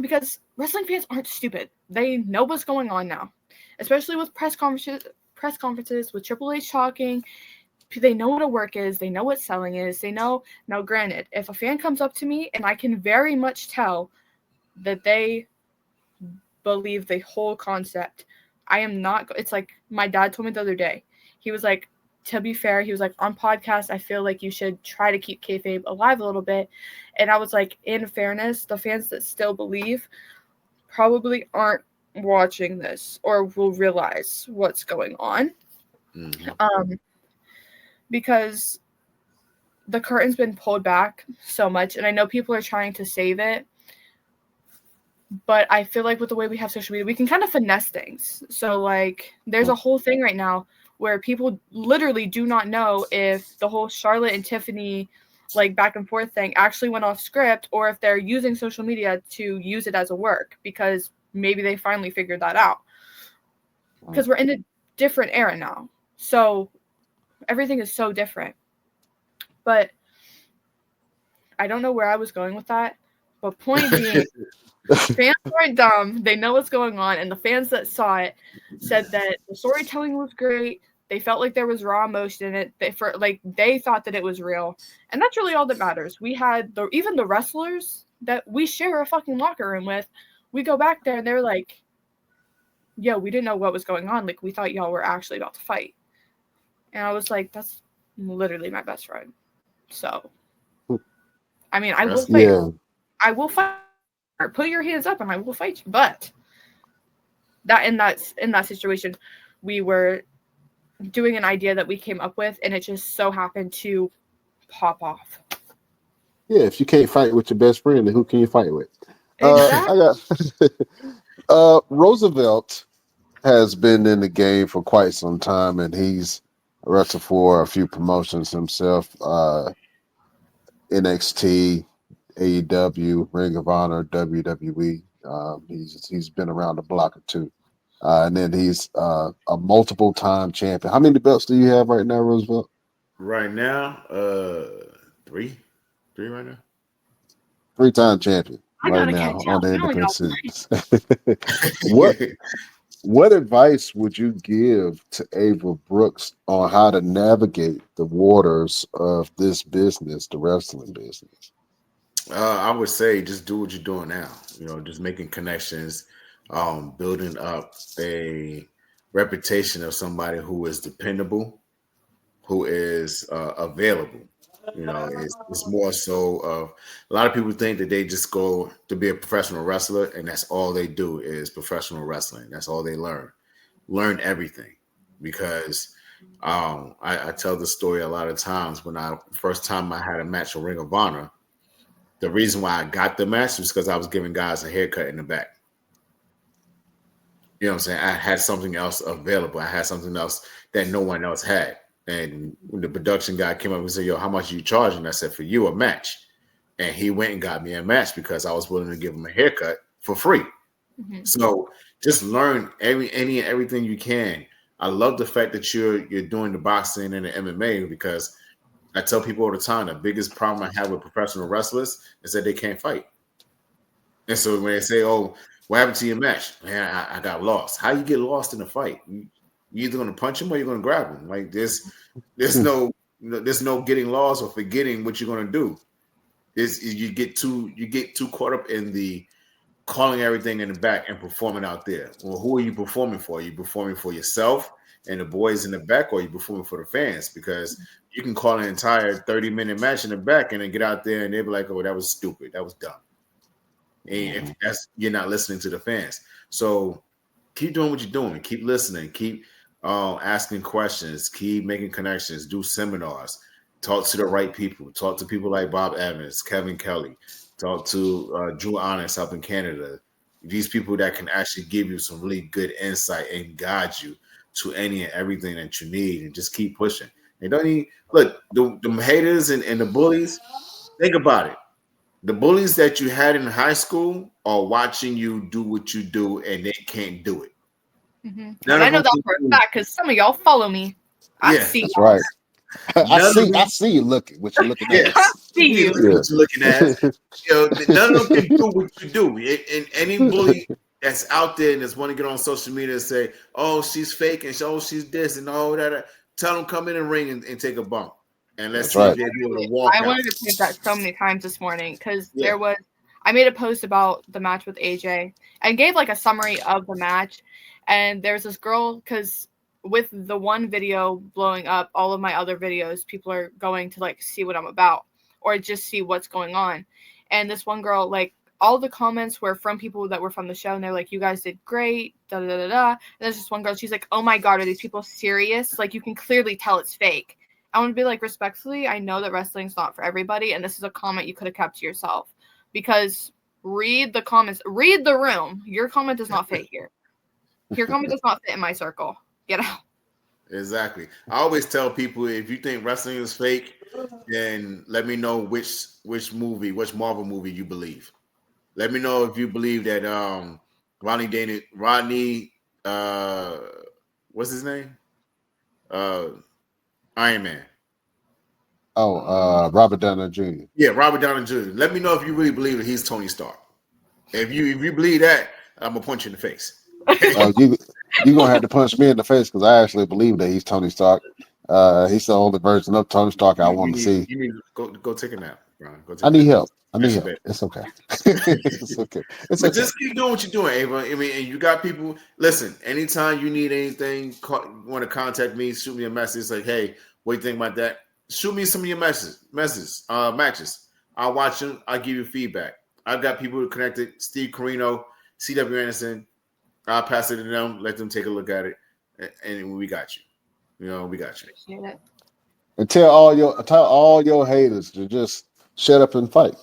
because wrestling fans aren't stupid. They know what's going on now, especially with press conferences with Triple H talking. They know what a work is. They know what selling is. They know. Now, granted, if a fan comes up to me and I can very much tell that they believe the whole concept, I am not. It's like my dad told me the other day. He was like, to be fair, he was like, on podcasts, I feel like you should try to keep kayfabe alive a little bit. And I was like, in fairness, the fans that still believe probably aren't watching this or will realize what's going on. Because the curtain's been pulled back so much, and I know people are trying to save it, but I feel like with the way we have social media, we can kind of finesse things. So like, there's a whole thing right now where people literally do not know if the whole Charlotte and Tiffany like back and forth thing actually went off script, or if they're using social media to use it as a work, because maybe they finally figured that out. Because we're in a different era now. So everything is so different. But I don't know where I was going with that. But point being, fans aren't dumb. They know what's going on. And the fans that saw it said that the storytelling was great. They felt like there was raw emotion in it. They thought that it was real. And that's really all that matters. We had even the wrestlers that we share a fucking locker room with. We go back there and they're like, yo, we didn't know what was going on. Like, we thought y'all were actually about to fight. And I was like, that's literally my best friend. So, I mean, I will fight. Yeah. I will fight. Put your hands up and I will fight you. But in that situation, we were doing an idea that we came up with, and it just so happened to pop off. Yeah, if you can't fight with your best friend, then who can you fight with? Exactly. Roosevelt has been in the game for quite some time, and he's wrestled for a few promotions himself. NXT, AEW, Ring of Honor, WWE. He's been around the block or two. And then he's a multiple-time champion. How many belts do you have right now, Roosevelt? Right now, 3 right now. 3-time champion right now on the independent series. What advice would you give to Ava Brooks on how to navigate the waters of this business, the wrestling business? I would say just do what you're doing now. Just making connections, building up a reputation of somebody who is dependable, who is available. You know, it's more so of a lot of people think that they just go to be a professional wrestler and that's all they do is professional wrestling. That's all they learn everything. Because I tell the story a lot of times when first time I had a match on Ring of Honor, the reason why I got the match was because I was giving guys a haircut in the back. You know what I'm saying? I had something else available. I had something else that no one else had. And when the production guy came up and said, "Yo, how much are you charging?" I said, "For you, a match." And he went and got me a match because I was willing to give him a haircut for free. Mm-hmm. So just learn any and everything you can. I love the fact that you're doing the boxing and the MMA because I tell people all the time the biggest problem I have with professional wrestlers is that they can't fight. And so when they say, "Oh, what happened to your match?" Man, I got lost. How you get lost in a fight? You either going to punch him or you're going to grab him. Like there's no getting lost or forgetting what you're going to do. You get too caught up in the calling everything in the back and performing out there. Well, who are you performing for? Are you performing for yourself and the boys in the back, or are you performing for the fans? Because you can call an entire 30-minute match in the back and then get out there and they'll be like, "Oh, that was stupid. That was dumb." And if you're not listening to the fans. So keep doing what you're doing. Keep listening. Keep asking questions. Keep making connections. Do seminars. Talk to the right people. Talk to people like Bob Evans, Kevin Kelly. Talk to Drew Honest up in Canada. These people that can actually give you some really good insight and guide you to any and everything that you need, and just keep pushing. And don't even look the haters and the bullies. Think about it. The bullies that you had in high school are watching you do what you do, and they can't do it. Mm-hmm. And I know that for a fact because some of y'all follow me. I see. That's right. I see you looking. What you're looking at. I see you. What you're looking at. None of them can do what you do. And any bully that's out there and that's want to get on social media and say, "Oh, she's fake," and "Oh, she's this," and all that, tell them come in and ring and take a bump. And let's see if they're able to walk. I wanted to say that so many times this morning because I made a post about the match with AJ and gave like a summary of the match. And there's this girl, because with the one video blowing up, all of my other videos, people are going to like see what I'm about or just see what's going on. And this one girl, like all the comments were from people that were from the show, and they're like, "You guys did great, da da da da." And there's this one girl, she's like, "Oh my God, are these people serious? Like you can clearly tell it's fake." I want to be like, respectfully, I know that wrestling's not for everybody, and this is a comment you could have kept to yourself because read the comments, read the room. Your comment does not fit here. Your comment does not fit in my circle. Get out. Exactly. I always tell people if you think wrestling is fake, then let me know which Marvel movie you believe. Let me know if you believe that Rodney what's his name? Iron Man. Oh, Robert Downey Jr. Yeah, Robert Downey Jr. Let me know if you really believe that he's Tony Stark. If you believe that, I'm gonna punch you in the face. You're gonna have to punch me in the face because I actually believe that he's Tony Stark. He's the only version of Tony Stark I want to see. You need to go take a nap, Brian. I need help. It's okay. It's okay. But just keep doing what you're doing, Ava. I mean, and you got people. Listen, anytime you need anything, want to contact me, shoot me a message. It's like, "Hey, what do you think about that?" Shoot me some of your matches. I'll watch them. I'll give you feedback. I've got people connected. Steve Carino, C.W. Anderson. I'll pass it to them. Let them take a look at it, and we got you. We got you. Appreciate it. And tell all your haters to just shut up and fight.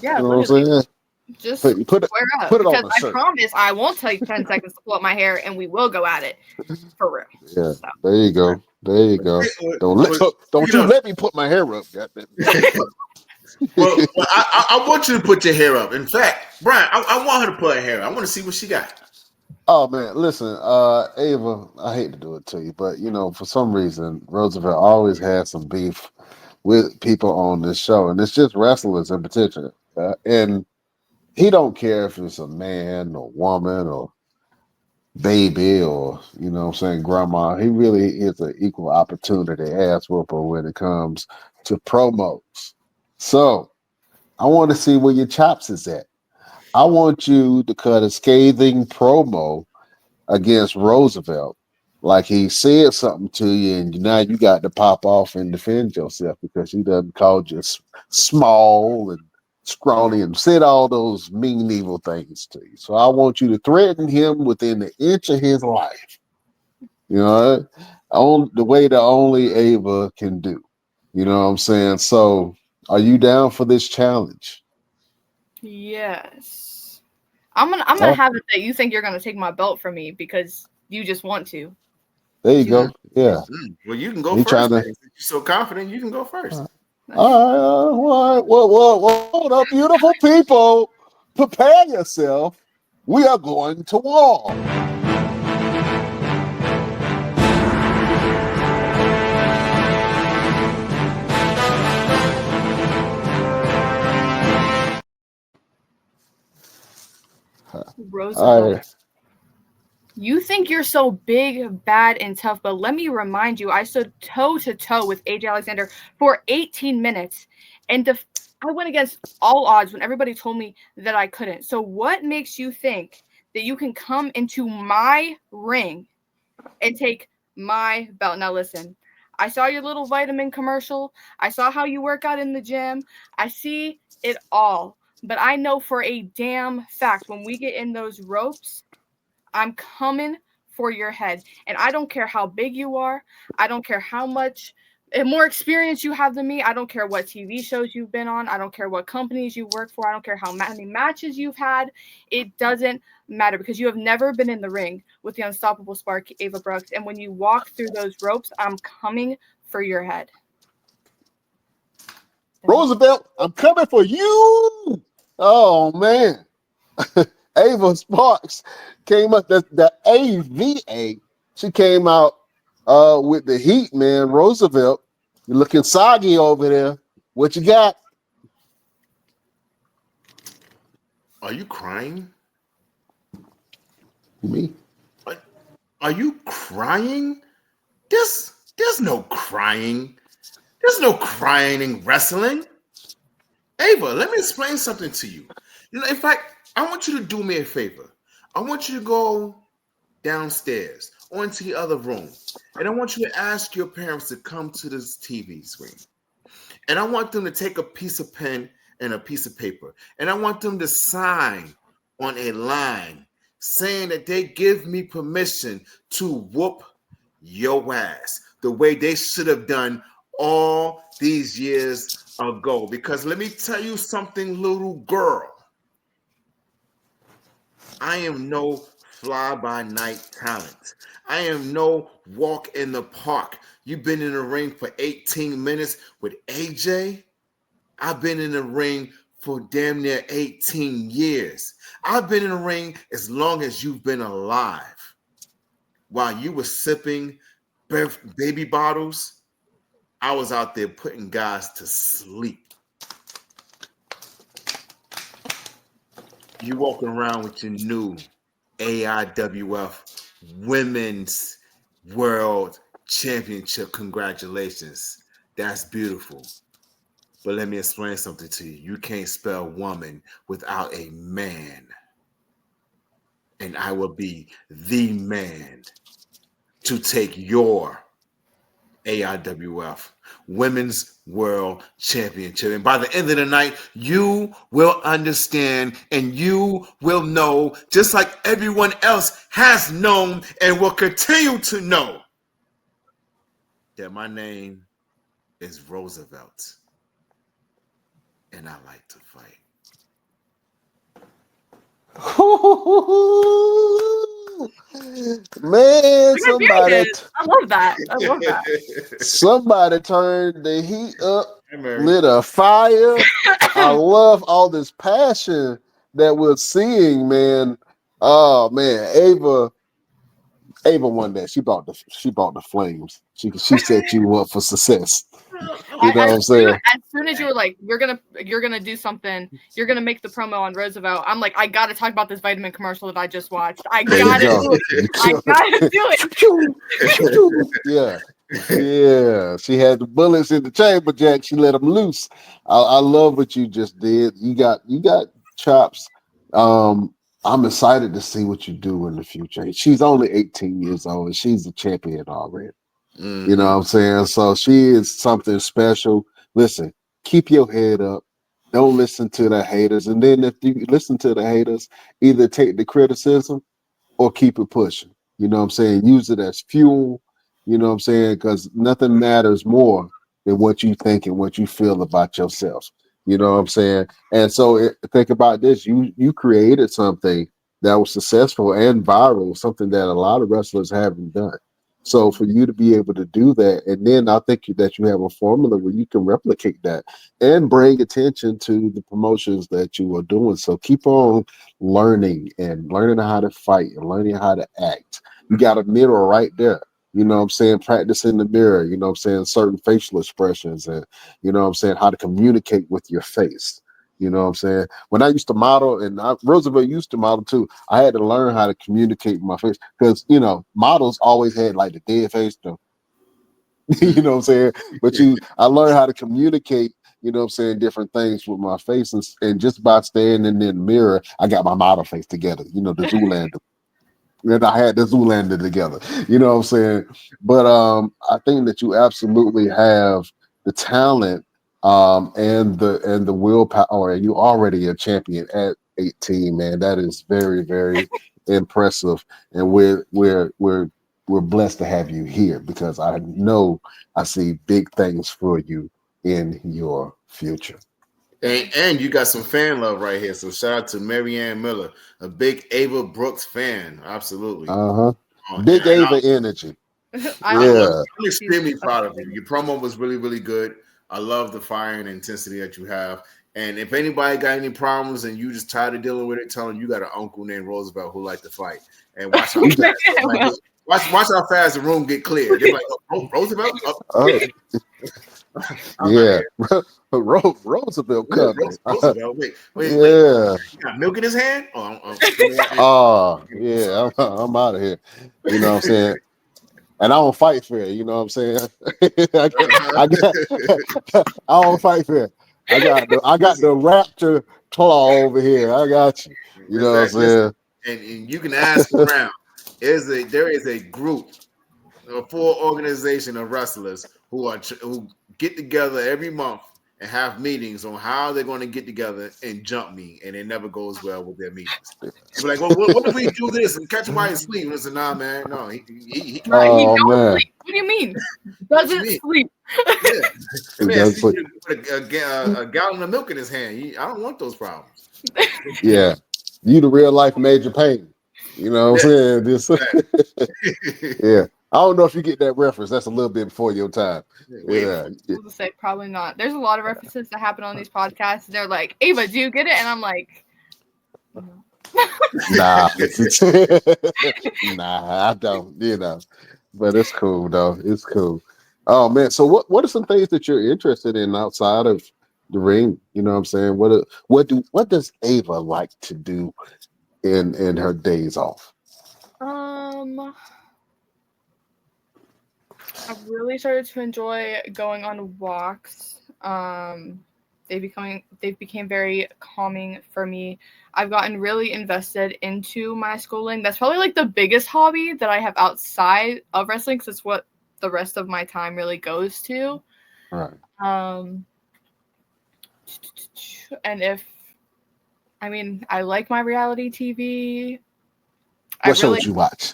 Yeah, you know what I'm saying? Just put it because on the shirt. I promise I won't take 10 seconds to pull up my hair, and we will go at it for real. Yeah, so. There you go. Don't you let me put my hair up, goddamn. Well, I want you to put your hair up. In fact, Brian, I want her to put her hair up. I want to see what she got. Oh man, listen, Ava, I hate to do it to you, but for some reason, Roosevelt always has some beef with people on this show, and it's just wrestlers in particular. And he don't care if it's a man or woman or baby or grandma. He really is an equal opportunity ass whooper when it comes to promos. So I want to see where your chops is at. I want you to cut a scathing promo against Roosevelt like he said something to you, and now you got to pop off and defend yourself because he done called you small and scrawny and said all those mean, evil things to you. So I want you to threaten him within an inch of his life. You know, the way that only Ava can do. You know what I'm saying? So, are you down for this challenge? Yes. I'm gonna have it that you think you're gonna take my belt from me because you just want to. There you go. Yeah. Well, you can go He first. tryna- If you're so confident, you can go first. All right. Well, hold up, beautiful people. Prepare yourself. We are going to war. Roosevelt. right. You think you're so big, bad, and tough, but let me remind you, I stood toe to toe with AJ Alexander for 18 minutes, and I went against all odds when everybody told me that I couldn't. So, what makes you think that you can come into my ring and take my belt? Now, listen, I saw your little vitamin commercial. I saw how you work out in the gym. I see it all, but I know for a damn fact when we get in those ropes, I'm coming for your head. And I don't care how big you are. I don't care how much more experience you have than me. I don't care what TV shows you've been on. I don't care what companies you work for. I don't care how many matches you've had. It doesn't matter because you have never been in the ring with the unstoppable spark, Ava Brooks. And when you walk through those ropes, I'm coming for your head. Roosevelt, I'm coming for you. Oh, man. Ava Sparks came up, the AVA. She came out with the heat, man. Roosevelt, you're looking soggy over there. What you got? Are you crying? Me? Are you crying? There's no crying. There's no crying in wrestling. Ava, let me explain something to you. In fact, I want you to do me a favor. I want you to go downstairs or into the other room, and I want you to ask your parents to come to this TV screen. And I want them to take a piece of pen and a piece of paper, and I want them to sign on a line saying that they give me permission to whoop your ass the way they should have done all these years ago. Because let me tell you something, little girl. I am no fly-by-night talent. I am no walk in the park. You've been in the ring for 18 minutes with AJ. I've been in the ring for damn near 18 years. I've been in the ring as long as you've been alive. While you were sipping baby bottles, I was out there putting guys to sleep. You walking around with your new AIWF Women's World Championship. Congratulations. That's beautiful. But let me explain something to you. You can't spell woman without a man. And I will be the man to take your AIWF Women's World Championship. And by the end of the night, you will understand and you will know, just like everyone else has known and will continue to know, that my name is Roosevelt. And I like to fight. Man, somebody. I love that. I love that. Somebody turned the heat up, lit a fire. I love all this passion that we're seeing, man. Oh man, Ava won that. She brought the flames. She set you up for success. You know what I'm saying? As soon as you were like, you're gonna do something, you're gonna make the promo on Roosevelt. I'm like, I gotta talk about this vitamin commercial that I just watched. I gotta do it. I gotta do it. Yeah. She had the bullets in the chamber, Jack. She let them loose. I love what you just did. You got chops. I'm excited to see what you do in the future. She's only 18 years old and she's a champion already. You know what I'm saying? So she is something special. Listen, keep your head up. Don't listen to the haters. And then if you listen to the haters, either take the criticism or keep it pushing. You know what I'm saying? Use it as fuel. You know what I'm saying? Because nothing matters more than what you think and what you feel about yourself. You know what I'm saying? And so think about this. You created something that was successful and viral, something that a lot of wrestlers haven't done. So for you to be able to do that, and then I think that you have a formula where you can replicate that and bring attention to the promotions that you are doing. So keep on learning and learning how to fight and learning how to act. You got a mirror right there. You know what I'm saying? Practice in the mirror, you know what I'm saying? Certain facial expressions and, you know what I'm saying, how to communicate with your face. You know what I'm saying? When I used to model, and Roosevelt used to model too, I had to learn how to communicate with my face because, you know, models always had like the dead face, though. You know what I'm saying? But I learned how to communicate, you know what I'm saying, different things with my face. And just by standing in the mirror, I got my model face together, you know, the Zoolander. And I had the Zoolander together, you know what I'm saying? But I think that you absolutely have the talent and the willpower, and you already a champion at 18, man. That is very, very impressive. And we're blessed to have you here because I know I see big things for you in your future. And you got some fan love right here. So shout out to Marianne Miller, a big Ava Brooks fan. Absolutely. Uh-huh. And Big Ava energy. I'm extremely proud of you. Your promo was really, really good. I love the fire and intensity that you have. And if anybody got any problems and you just tired of dealing with it, tell them you got an uncle named Roosevelt who like to fight. And watch how fast, watch how fast the room get cleared. They're like, oh, Roosevelt? Oh. Yeah. Roosevelt coming. Roosevelt. Wait. Yeah. You got milk in his hand? Yeah. I'm out of here. You know what I'm saying? And I don't fight fair. You know what I'm saying? I don't fight fair. I got the raptor claw over here. I got you. You know what I'm saying? And you can ask around. There is a group, a full organization of wrestlers who get together every month and have meetings on how they're going to get together and jump me, and it never goes well with their meetings. They're like, well, what if we do this and catch him while he's sleeping? I said, nah, man, no, he he don't sleep. What do you mean? Doesn't sleep? Yeah, man, a gallon of milk in his hand. I don't want those problems. Yeah, you the real life Major Payne. You know what I'm saying? Yeah. I don't know if you get that reference. That's a little bit before your time. Yeah. I was say probably not. There's a lot of references that happen on these podcasts. They're like, Ava, do you get it? And I'm like, no. Nah. Nah, I don't, you know. But it's cool though. It's cool. Oh man. So what are some things that you're interested in outside of the ring? You know what I'm saying? What does Ava like to do in her days off? I've really started to enjoy going on walks. They became very calming for me. I've gotten really invested into my schooling. That's probably like the biggest hobby that I have outside of wrestling, because it's what the rest of my time really goes to. Right. And I like my reality TV. What shows you watch?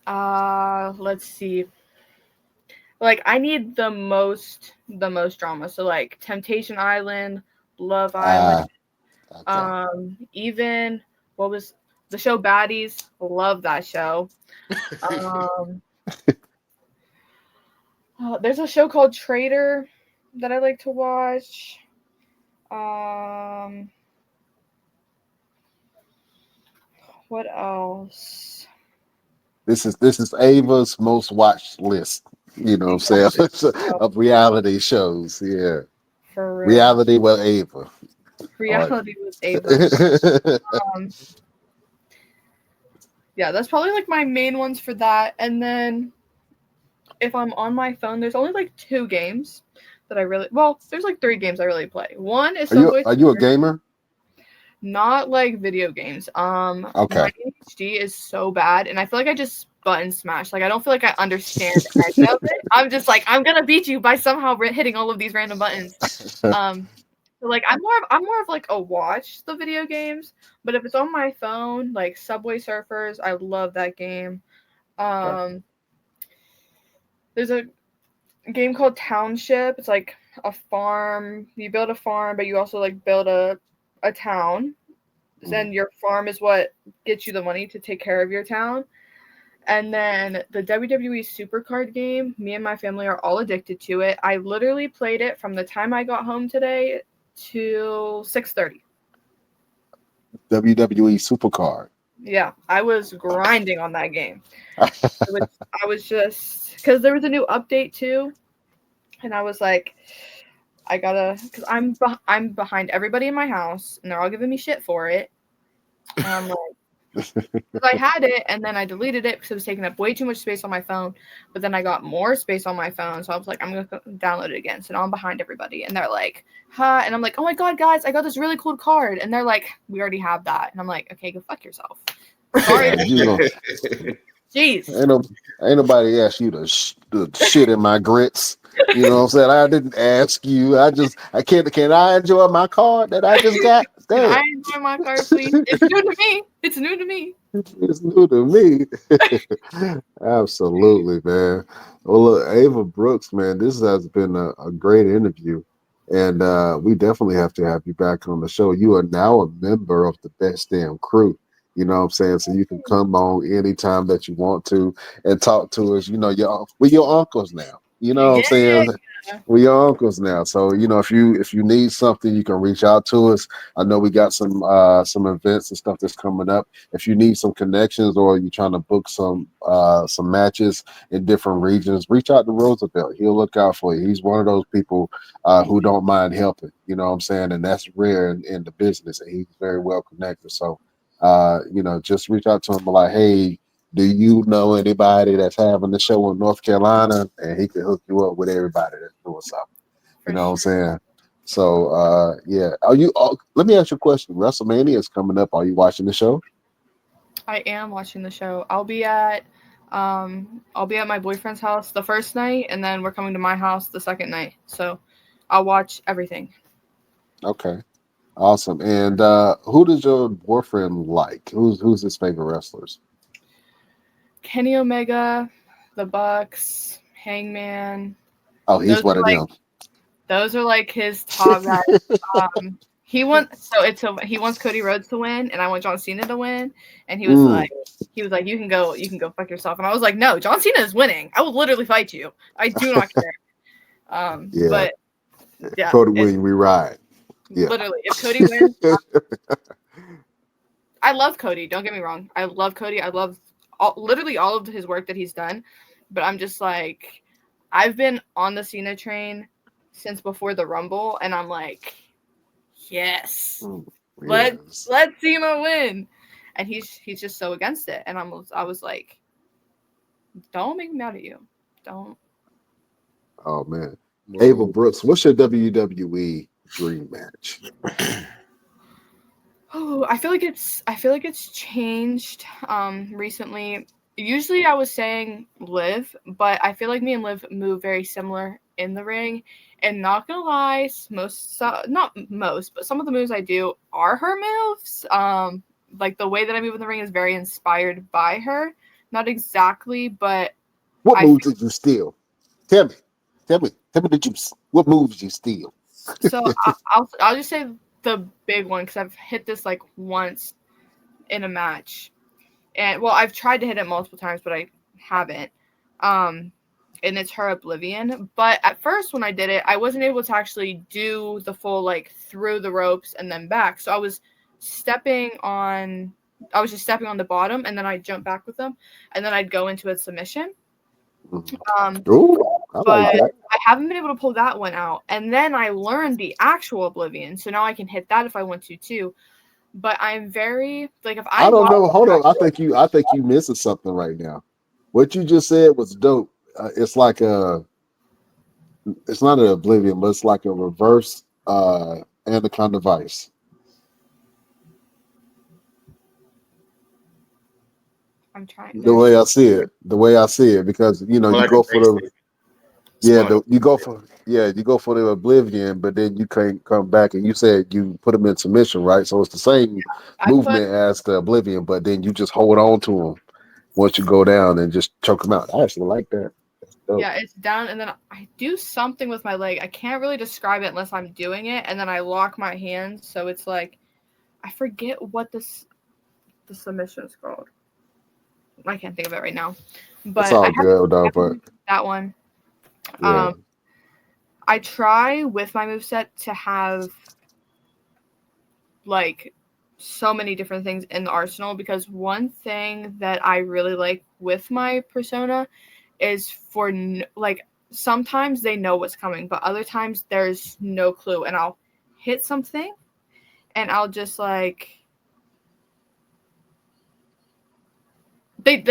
Let's see. Like, I need the most drama. So like Temptation Island, Love Island, okay. Even what was the show Baddies? Love that show. There's a show called Traitor that I like to watch. What else? This is Ava's most watched list. You know what I'm saying? Of reality shows. Yeah. For real. Reality with Ava. Reality with Ava. Yeah, that's probably like my main ones for that. And then if I'm on my phone, there's only like 2 games that there's like 3 games I really play. One is Are you a gamer? Not like video games. Okay. My ADHD is so bad, and I feel like I just button smash. Like I don't feel like I understand any of it. I'm just like I'm gonna beat you by somehow hitting all of these random buttons. So like I'm more of like a watch the video games, but if it's on my phone, like Subway Surfers, I love that game. There's a game called Township. It's like a farm. You build a farm, but you also like build a town. Then your farm is what gets you the money to take care of your town. And then the WWE Supercard game, me and my family are all addicted to it. I literally played it from the time I got home today to 6:30. WWE Supercard. Yeah, I was grinding on that game. I was just because there was a new update too, and I was like, I gotta, because I'm behind everybody in my house, and they're all giving me shit for it. And I'm like, because I had it, and then I deleted it because it was taking up way too much space on my phone. But then I got more space on my phone, so I was like, I'm gonna download it again. So now I'm behind everybody, and they're like, "Huh?" And I'm like, "Oh my god, guys, I got this really cool card." And they're like, "We already have that." And I'm like, "Okay, go fuck yourself." Sorry. Jeez. Ain't nobody asked you to shit in my grits. You know what I'm saying? I didn't ask you. Can I enjoy my card that I just got? Can I enjoy my card, please? It's new to me. It's new to me. It's new to me. Absolutely, man. Well, look, Ava Brooks, man, this has been a great interview. And we definitely have to have you back on the show. You are now a member of the Best Damn Crew. You know what I'm saying? So you can come on anytime that you want to and talk to us. You know, we're your uncles now. You know what I'm saying? We're your uncles now. So, you know, if you need something, you can reach out to us. I know we got some events and stuff that's coming up. If you need some connections or you're trying to book some matches in different regions, reach out to Roosevelt. He'll look out for you. He's one of those people who don't mind helping. You know what I'm saying? And that's rare in the business. And he's very well connected. So, you know, just reach out to him like, hey, do you know anybody that's having the show in North Carolina? And he can hook you up with everybody that's doing something. You know what I'm saying? So, yeah. Let me ask you a question. WrestleMania is coming up. Are you watching the show? I am watching the show. I'll be at my boyfriend's house the first night, and then we're coming to my house the second night. So I'll watch everything. Okay. Awesome. And who does your boyfriend like? Who's his favorite wrestlers? Kenny Omega, the Bucks, Hangman. Oh, he's one of them. Those are like his top guys. He wants Cody Rhodes to win, and I want John Cena to win. And he was like, you can go fuck yourself. And I was like, no, John Cena is winning. I will literally fight you. I do not care. Yeah. But yeah, Cody win, we ride. Yeah. Literally, if Cody wins, I love Cody. Don't get me wrong. I love Cody. I love literally all of his work that he's done. But I'm just like, I've been on the Cena train since before the Rumble, and I'm like, yes. Let Cena win. And he's just so against it. And I was like, don't make me mad at you. Don't. Oh man. Ava Brooks, what's your WWE dream match? Oh, I feel like it's changed recently. Usually I was saying Liv, but I feel like me and Liv move very similar in the ring. And not gonna lie, not most, but some of the moves I do are her moves. Like the way that I move in the ring is very inspired by her. Not exactly, but what moves did you steal? Tell me, what moves did you steal? So I'll just say the big one because I've hit this like once in a match, and well, I've tried to hit it multiple times, but I haven't. And it's her Oblivion. But at first, when I did it, I wasn't able to actually do the full like through the ropes and then back. So I was just stepping on the bottom, and then I'd jump back with them, and then I'd go into a submission. I haven't been able to pull that one out. And then I learned the actual Oblivion, so now I can hit that if I want to too. But I'm very like if I don't know. Hold on, I think you missing something right now. What you just said was dope. It's like it's not an Oblivion, but it's like a reverse Anaconda Vice. I'm trying. The way I see it, because you More like a go for the basic yeah, spot. you go for the oblivion, but then you can't come back. And you said you put them in submission, right? So it's the same I put movement as the oblivion, but then you just hold on to them once you go down and just choke them out. I actually like that. That's dope. yeah, it's down, and then I do something with my leg. I can't really describe it unless I'm doing it, and then I lock my hands, so it's like I forget what the submission is called. I can't think of it right now, It's but I all have good though, but that one. yeah. I try with my moveset to have like so many different things in the arsenal, because one thing that I really like with my persona is for like sometimes they know what's coming, but other times there's no clue, and I'll hit something and I'll just like they've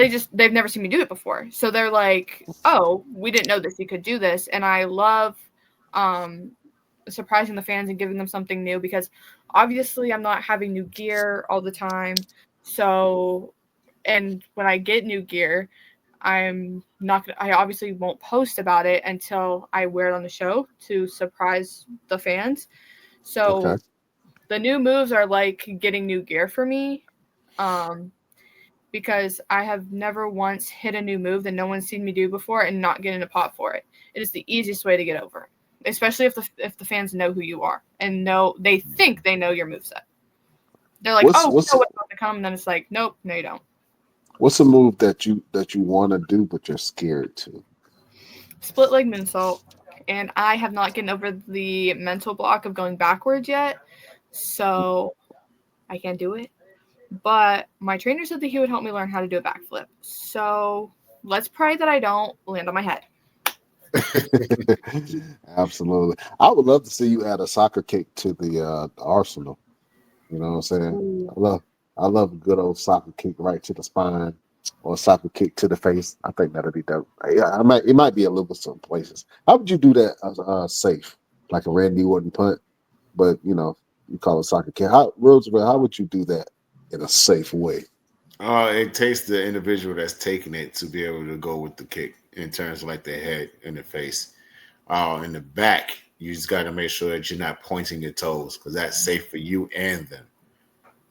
never seen me do it before, so they're like, oh, we didn't know this, you could do this. And I love surprising the fans and giving them something new, because obviously I'm not having new gear all the time. So, and when I get new gear, I obviously won't post about it until I wear it on the show to surprise the fans. So Okay. the new moves are like getting new gear for me. Because I have never once hit a new move that no one's seen me do before and not get in a pot for it. It is the easiest way to get over, especially if the fans know who you are and they think they know your moveset. They're like, What's oh, we what's know what's going to come, and then it's like, nope, no, you don't. what's a move that you want to do but you're scared to? Split leg moonsault, and I have not gotten over the mental block of going backwards yet, so I can't do it. But my trainer said that he would help me learn how to do a backflip. So let's pray that I don't land on my head. Absolutely. I would love to see you add a soccer kick to the arsenal. You know what I'm saying? Ooh. I love a good old soccer kick right to the spine or a soccer kick to the face. I think that'd be dope. Yeah, it might be a little bit some places. How would you do that safe? Like a Randy Orton punt, but you call it soccer kick. Roosevelt, how would you do that in a safe way? It takes the individual that's taking it to be able to go with the kick in terms of like the head and the face. In the back, you just got to make sure that you're not pointing your toes, because that's safe for you and them.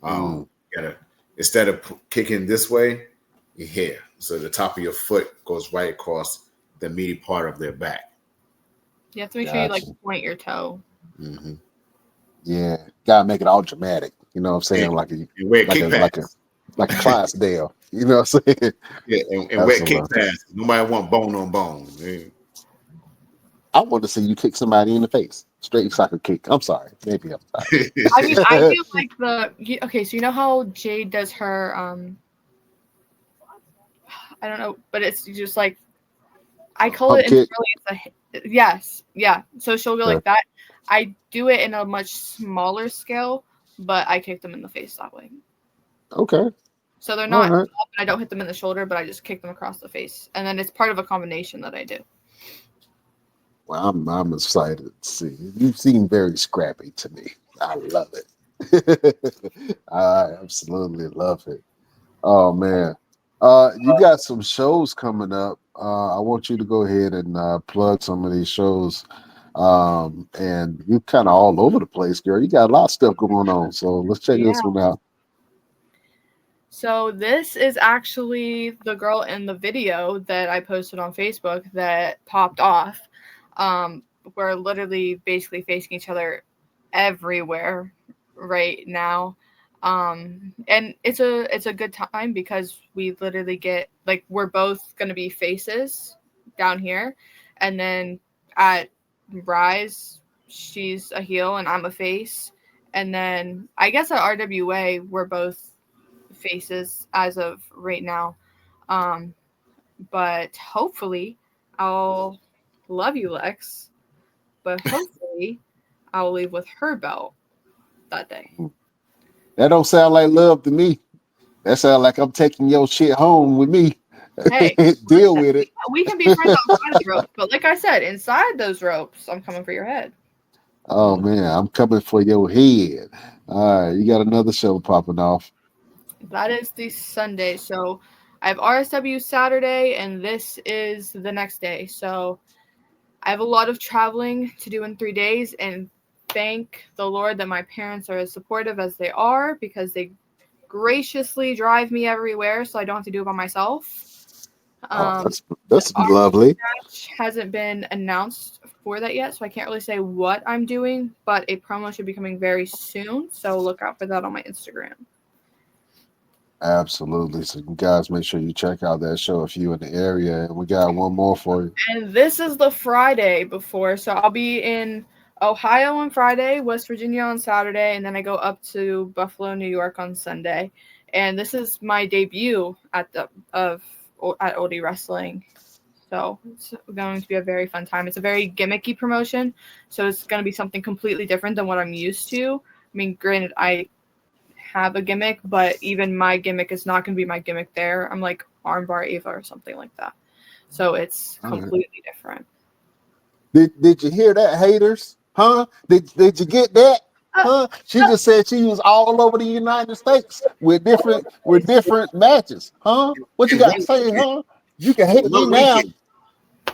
You gotta, instead of kicking this way, you're here, so the top of your foot goes right across the meaty part of their back. You have to make sure you like Gotcha. point your toe. Mm-hmm. Yeah, gotta make it all dramatic. You know what I'm saying? And, Like and wear kick pads. like a Clydesdale. You know what I'm saying? Yeah, and wear kick Absolutely. pads. Nobody want bone on bone. I want to see you kick somebody in the face. Straight soccer kick. I'm sorry. Maybe I'm sorry. I mean, I do like okay, so you know how Jade does her I don't know, but it's just like I call Pump it kick. internally yes, yeah. So she'll go Okay. like that. I do it in a much smaller scale, but I kick them in the face that way. Okay. So they're All not right. up, and I don't hit them in the shoulder, but I just kick them across the face. And then it's part of a combination that I do. Well, I'm excited to see. You seem very scrappy to me. I love it. I absolutely love it. Oh man. You got some shows coming up. I want you to go ahead and plug some of these shows. And you kind of all over the place, girl. You got a lot of stuff going on. So let's check Yeah. this one out. So this is actually the girl in the video that I posted on Facebook that popped off. We're literally basically facing each other everywhere right now. And it's a good time because we literally get like we're both gonna be faces down here, and then at Rise she's a heel and I'm a face, and then I guess at RWA we're both faces as of right now. But hopefully I'll love you, Lex. But hopefully I'll leave with her belt that day. That don't sound like love to me. That sounds like I'm taking your shit home with me. Hey, Deal listen, with it. we can be friends outside the ropes, but like I said, inside those ropes, I'm coming for your head. Oh man, I'm coming for your head. All right, you got another show popping off. That is the Sunday. So I have RSW Saturday, and this is the next day. So I have a lot of traveling to do in 3 days, and thank the Lord that my parents are as supportive as they are, because they graciously drive me everywhere so I don't have to do it by myself. Oh, that's Our lovely. match hasn't been announced for that yet, so I can't really say what I'm doing, but a promo should be coming very soon, so look out for that on my Instagram. Absolutely. So you guys make sure you check out that show if you're in the area. And we got one more for you. And this is the Friday before, so I'll be in Ohio on Friday, West Virginia on Saturday, and then I go up to Buffalo, New York on Sunday. And this is my debut at Oldie Wrestling. So it's going to be a very fun time. It's a very gimmicky promotion, so it's going to be something completely different than what I'm used to. I mean, granted, I have a gimmick, but even my gimmick is not going to be my gimmick there. I'm like Armbar Ava or something like that. So it's completely different. Did you hear that, haters? Huh? Did you get that? Huh? She just said she was all over the United States with different matches. Huh? What you got to say, huh? You can hate me What now. weekend?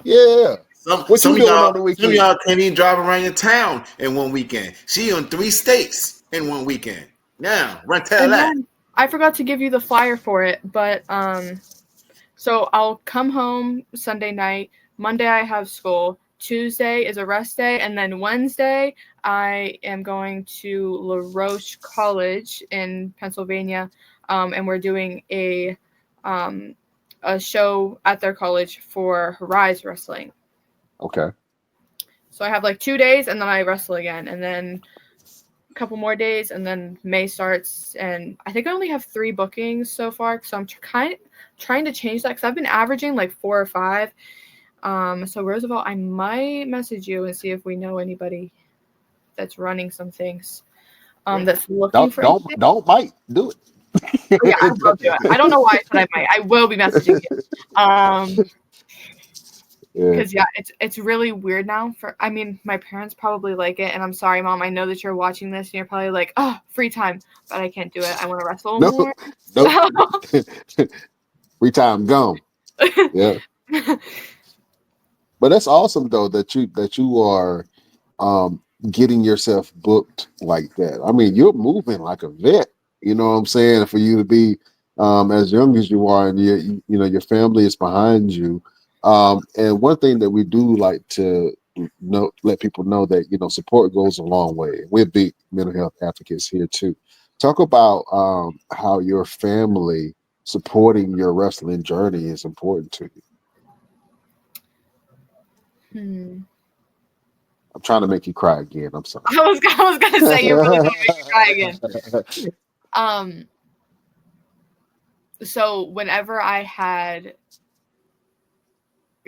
Yeah. What Some you of doing y'all, on the weekend? some of y'all can't even drive around your town in one weekend. She in 3 states in one weekend. Now, tell And that. then I forgot to give you the flyer for it, but so I'll come home Sunday night. Monday I have school. Tuesday is a rest day, and then Wednesday I am going to La Roche College in Pennsylvania, and we're doing a show at their college for Horizon Wrestling. Okay. So I have like 2 days, and then I wrestle again, and then a couple more days, and then May starts, and I think I only have 3 bookings so far, because I'm trying to change that, because I've been averaging like 4 or 5. So Roosevelt, I might message you and see if we know anybody that's running some things. That's looking for anything. Don't bite. Do it. Oh, yeah, I will do it. I don't know why I said I might. I will be messaging you. Because it's really weird now. I mean, my parents probably like it, and I'm sorry, Mom. I know that you're watching this, and you're probably like, "Oh, free time," but I can't do it. I want to wrestle more. Nope. Free time gone. Yeah. But that's awesome though that you are getting yourself booked like that. I mean, you're moving like a vet. You know what I'm saying? For you to be as young as you are, and your family is behind you. And one thing that we do like to let people know that support goes a long way. We're big mental health advocates here too. Talk about how your family supporting your wrestling journey is important to you. I'm trying to make you cry again. I'm sorry. I was gonna say you're really gonna make me cry again. So whenever I had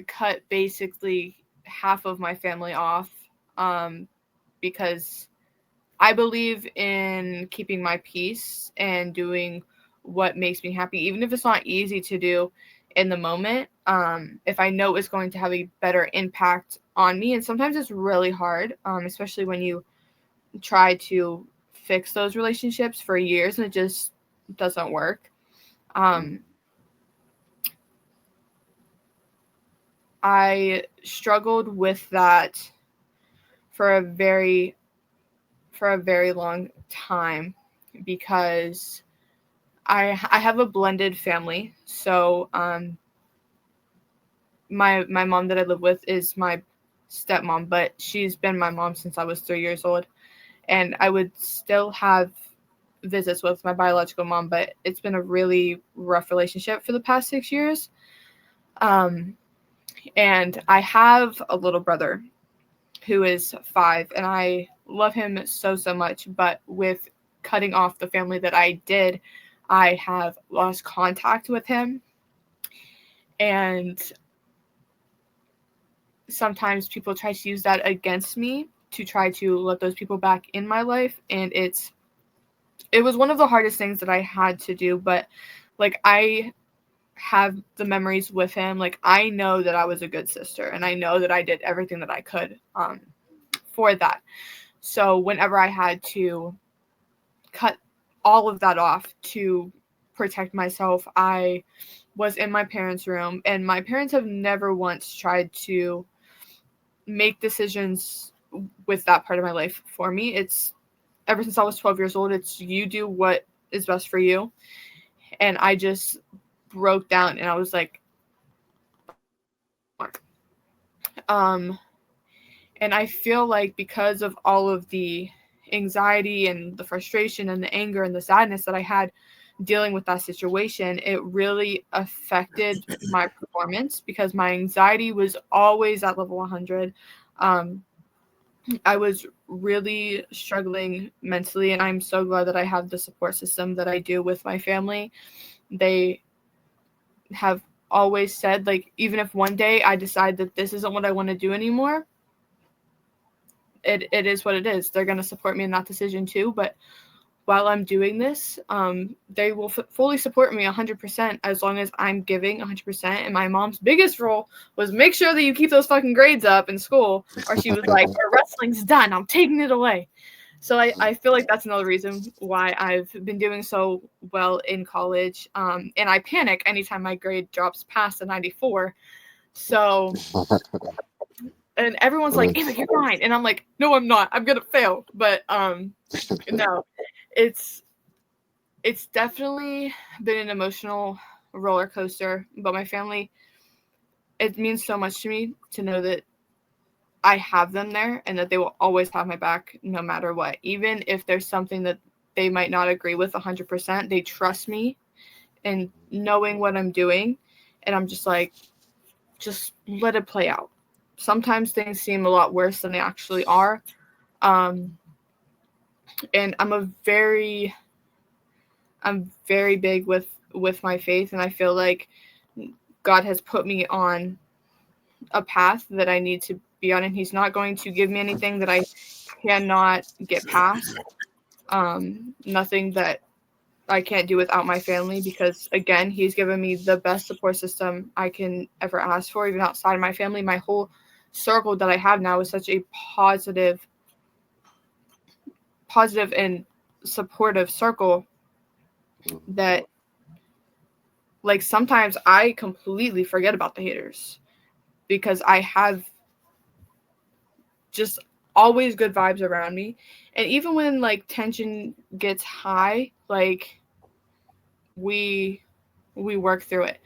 cut basically half of my family off, because I believe in keeping my peace and doing what makes me happy, even if it's not easy to do in the moment. If I know it's going to have a better impact on me, and sometimes it's really hard, especially when you try to fix those relationships for years and it just doesn't work. I struggled with that for a very long time, because I have a blended family. So my mom that I live with is my stepmom, but she's been my mom since I was 3 years old, and I would still have visits with my biological mom, but it's been a really rough relationship for the past 6 years. And I have a little brother who is 5, and I love him so much, but with cutting off the family that I did, I have lost contact with him. And sometimes people try to use that against me to try to let those people back in my life, and it was one of the hardest things that I had to do, but like I have the memories with him. Like I know that I was a good sister, and I know that I did everything that I could for that. So whenever I had to cut all of that off to protect myself, I was in my parents' room, and my parents have never once tried to make decisions with that part of my life for me. It's ever since I was 12 years old, it's you do what is best for you. And I just broke down and I was like, and I feel like because of all of the anxiety and the frustration and the anger and the sadness that I had dealing with that situation, it really affected my performance because my anxiety was always at level 100. I was really struggling mentally, and I'm so glad that I have the support system that I do with my family. They have always said, like, even if one day I decide that this isn't what I want to do anymore, it is what it is. They're going to support me in that decision too. But while I'm doing this, they will fully support me 100% as long as I'm giving 100%. And my mom's biggest rule was make sure that you keep those fucking grades up in school, or she was like, your wrestling's done, I'm taking it away. So I feel like that's another reason why I've been doing so well in college. And I panic anytime my grade drops past a 94. So, and everyone's like, Ava, you're fine. And I'm like, no, I'm not. I'm going to fail. But no, it's definitely been an emotional roller coaster. But my family, it means so much to me to know that I have them there and that they will always have my back no matter what. Even if there's something that they might not agree with 100%, they trust me in knowing what I'm doing. And I'm just like, just let it play out. Sometimes things seem a lot worse than they actually are. And I'm very big with my faith. And I feel like God has put me on a path that I need to be on, and he's not going to give me anything that I cannot get past. Nothing that I can't do without my family, because again, he's given me the best support system I can ever ask for, even outside of my family. My whole circle that I have now is such a positive and supportive circle that, like, sometimes I completely forget about the haters because I have just always good vibes around me. And even when like tension gets high, like we work through it.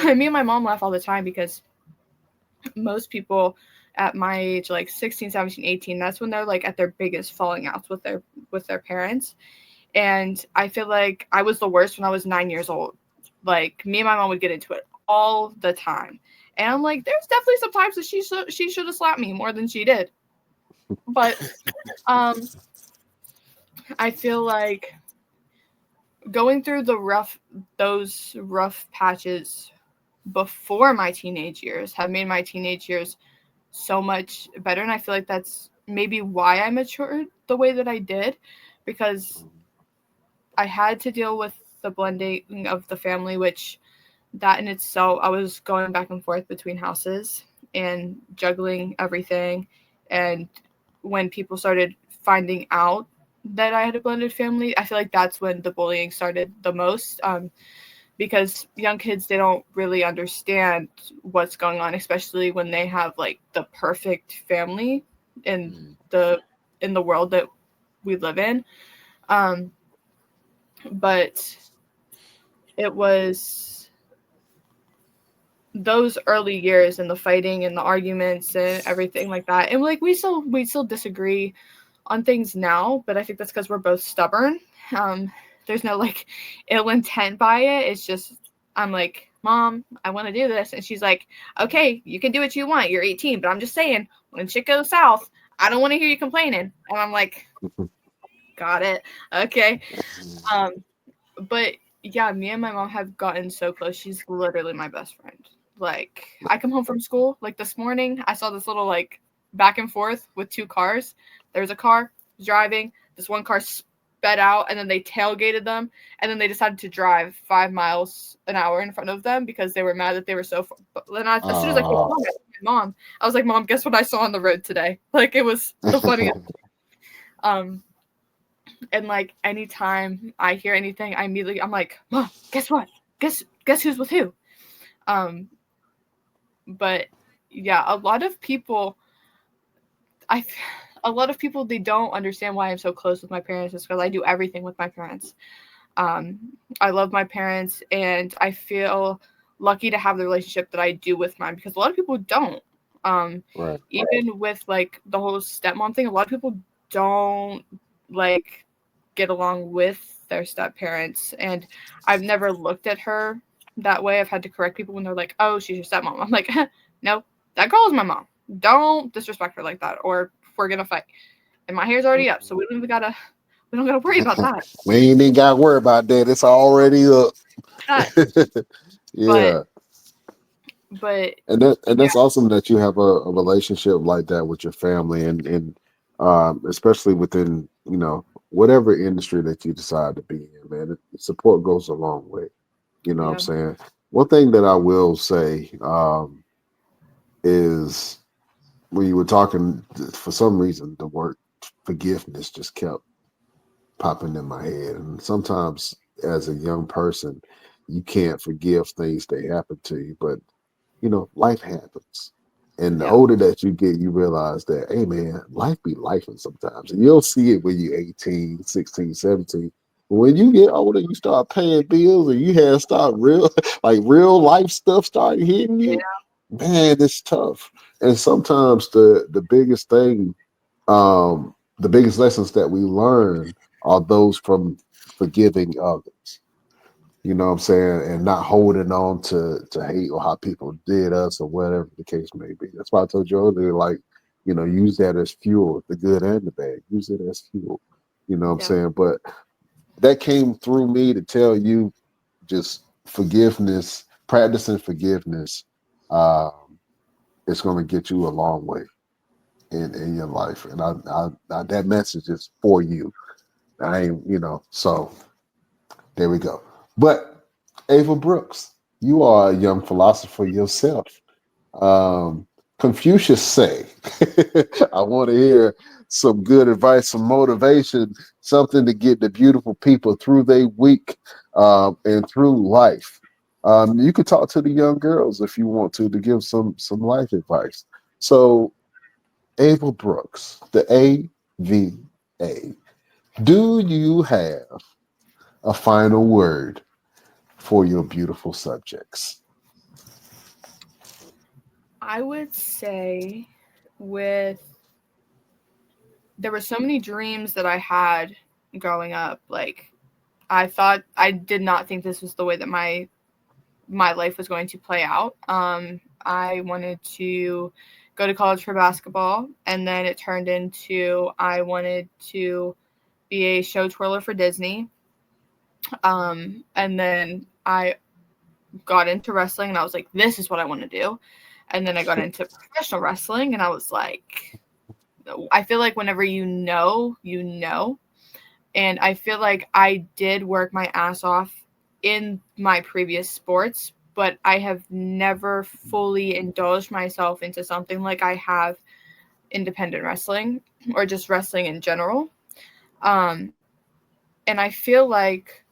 And me and my mom laugh all the time because most people at my age, like 16, 17, 18, that's when they're like at their biggest falling outs with their parents. And I feel like I was the worst when I was 9 years old. Like, me and my mom would get into it all the time. And I'm like, there's definitely some times that she should have slapped me more than she did. But I feel like going through those rough patches before my teenage years have made my teenage years so much better. And I feel like that's maybe why I matured the way that I did, because I had to deal with the blending of the family, which that in itself, I was going back and forth between houses and juggling everything. And when people started finding out that I had a blended family, I feel like that's when the bullying started the most, because young kids, they don't really understand what's going on, especially when they have like the perfect family in the world that we live in. But it was those early years and the fighting and the arguments and everything like that. And like we still disagree on things now, but I think that's because we're both stubborn. There's no like ill intent by it. It's just, I'm like, Mom, I want to do this. And she's like, okay, you can do what you want. You're 18, but I'm just saying, when shit goes south, I don't want to hear you complaining. And I'm like, got it. Okay. But yeah, me and my mom have gotten so close. She's literally my best friend. Like, I come home from school, like this morning, I saw this little like back and forth with two cars. There was a car driving, this one car sped out, and then they tailgated them, and then they decided to drive 5 miles an hour in front of them because they were mad that they were so far. Then as soon as I came home, I told my mom, I was like, Mom, guess what I saw on the road today? Like, it was the funniest. And like anytime I hear anything, I'm like, Mom, guess what? Guess who's with who? But yeah, a lot of people they don't understand why I'm so close with my parents. It's because I do everything with my parents. I love my parents, and I feel lucky to have the relationship that I do with mine, because a lot of people don't. Right. Even with like the whole stepmom thing, a lot of people don't like get along with their step parents, and I've never looked at her that way. I've had to correct people when they're like, "Oh, she's your stepmom." I'm like, "No, that girl is my mom. Don't disrespect her like that, or we're gonna fight." And my hair's already up, so we don't gotta worry about that. We ain't even got to worry about that. It's already up. But Yeah. but And yeah, that's awesome that you have a relationship like that with your family, and especially within, whatever industry that you decide to be in, man. Support goes a long way. You know what I'm yeah, saying? One thing that I will say is, when you were talking, for some reason, the word forgiveness just kept popping in my head. And sometimes, as a young person, you can't forgive things that happen to you, but life happens. And the yeah, older that you get, you realize that, hey man, life be lifing sometimes. And you'll see it when you're 18, 16, 17. But when you get older, you start paying bills, and you have start real like real life stuff start hitting yeah, you. Man, it's tough. And sometimes the biggest thing, the biggest lessons that we learn are those from forgiving others. You know what I'm saying? And not holding on to hate or how people did us or whatever the case may be. That's why I told you earlier, like, use that as fuel, the good and the bad. Use it as fuel. You know what I'm yeah, saying? But that came through me to tell you, just forgiveness, practicing forgiveness, um, it's going to get you a long way in your life. And that message is for you. I ain't, so there we go. But Ava Brooks, you are a young philosopher yourself. Um, Confucius say, I want to hear some good advice, some motivation, something to get the beautiful people through their week, and through life. You could talk to the young girls if you want to give some life advice. So, Ava Brooks, the AVA, do you have a final word for your beautiful subjects? I would say with there were so many dreams that I had growing up. Like I did not think this was the way that my life was going to play out. I wanted to go to college for basketball, and then it turned into I wanted to be a show twirler for Disney. And then I got into wrestling, and I was like, this is what I want to do. And then I got into professional wrestling, and I was like, I feel like whenever you know, you know. And I feel like I did work my ass off in my previous sports, but I have never fully indulged myself into something like I have independent wrestling or just wrestling in general. Um, and I feel like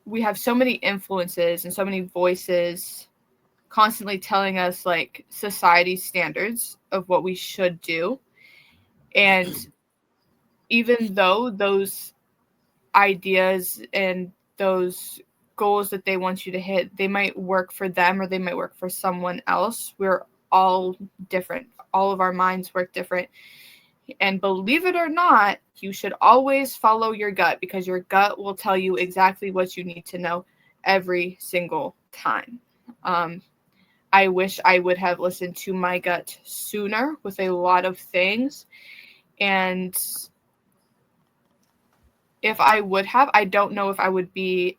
we have so many influences and so many voices constantly telling us like society's standards of what we should do. And even though those ideas and those goals that they want you to hit, they might work for them or they might work for someone else. We're all different. All of our minds work different. And believe it or not, you should always follow your gut, because your gut will tell you exactly what you need to know every single time. I wish I would have listened to my gut sooner with a lot of things. And if I would have, I don't know if I would be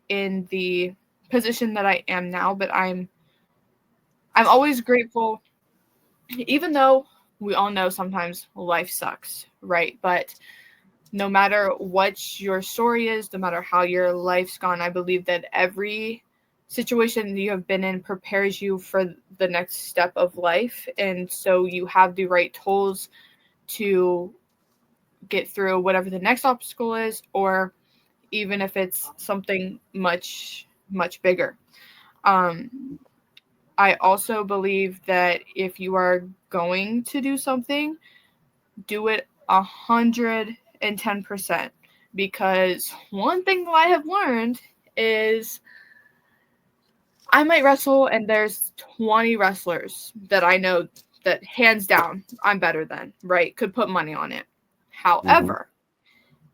in the position that I am now, but I'm always grateful, even though we all know sometimes life sucks, right? But no matter what your story is, no matter how your life's gone, I believe that every situation you have been in prepares you for the next step of life. And so you have the right tools to get through whatever the next obstacle is, or even if it's something much, much bigger. I also believe that if you are going to do something, do it 110%. Because one thing that I have learned is I might wrestle and there's 20 wrestlers that I know that hands down I'm better than, right? Could put money on it. However,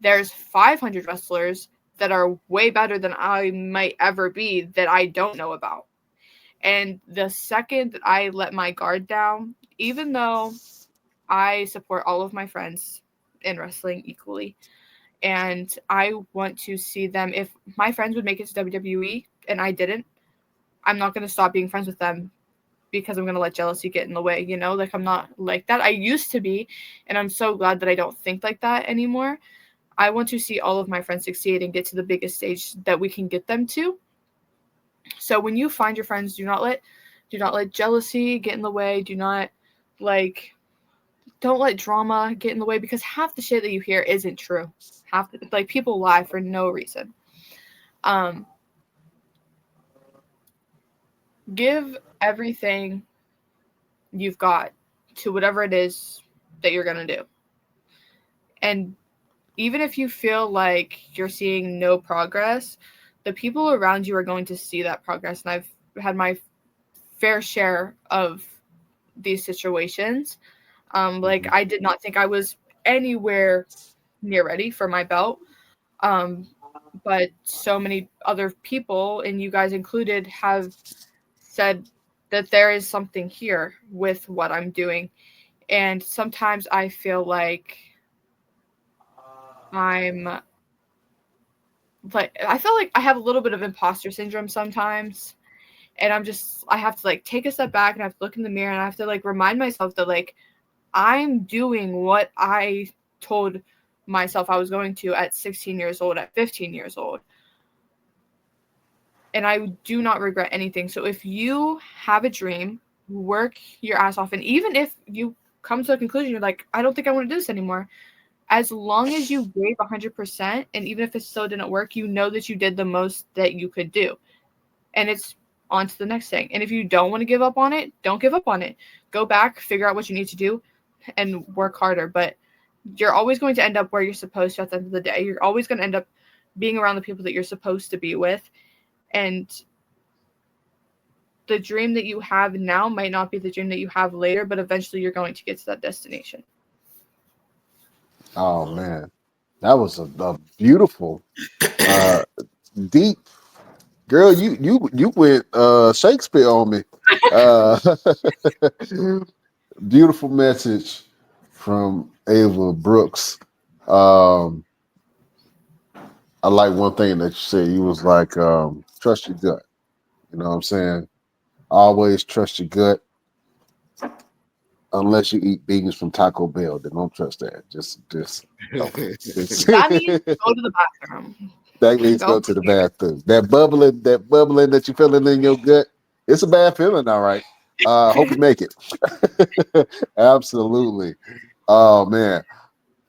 there's 500 wrestlers that are way better than I might ever be that I don't know about. And the second that I let my guard down, even though I support all of my friends in wrestling equally, and I want to see them, if my friends would make it to WWE and I didn't, I'm not going to stop being friends with them because I'm going to let jealousy get in the way, you know? Like, I'm not like that. I used to be, and I'm so glad that I don't think like that anymore. I want to see all of my friends succeed and get to the biggest stage that we can get them to. So when you find your friends, do not let jealousy get in the way. Don't let drama get in the way, because half the shit that you hear isn't true. People lie for no reason. Give everything you've got to whatever it is that you're going to do. And even if you feel like you're seeing no progress, the people around you are going to see that progress. And I've had my fair share of these situations. I did not think I was anywhere near ready for my belt. But so many other people, and you guys included, have said that there is something here with what I'm doing. And sometimes I feel like I feel like I have a little bit of imposter syndrome sometimes. And I have to take a step back and I have to look in the mirror and I have to remind myself that I'm doing what I told myself I was going to at 16 years old, at 15 years old. And I do not regret anything. So if you have a dream, work your ass off. And even if you come to a conclusion, you're like, I don't think I want to do this anymore. As long as you gave 100%, and even if it still didn't work, you know that you did the most that you could do. And it's on to the next thing. And if you don't want to give up on it, don't give up on it. Go back, figure out what you need to do, and work harder. But you're always going to end up where you're supposed to at the end of the day. You're always going to end up being around the people that you're supposed to be with. And the dream that you have now might not be the dream that you have later, but eventually you're going to get to that destination. Oh man, that was a beautiful, deep girl. You went Shakespeare on me. Beautiful message from Ava Brooks. I like one thing that you said. You was like, trust your gut. You know what I'm saying? Always trust your gut. Unless you eat beans from Taco Bell, then don't trust that. Just That means go to the bathroom. That means go to the bathroom. That bubbling that you're feeling in your gut, it's a bad feeling, all right. Hope you make it. Absolutely. Oh man.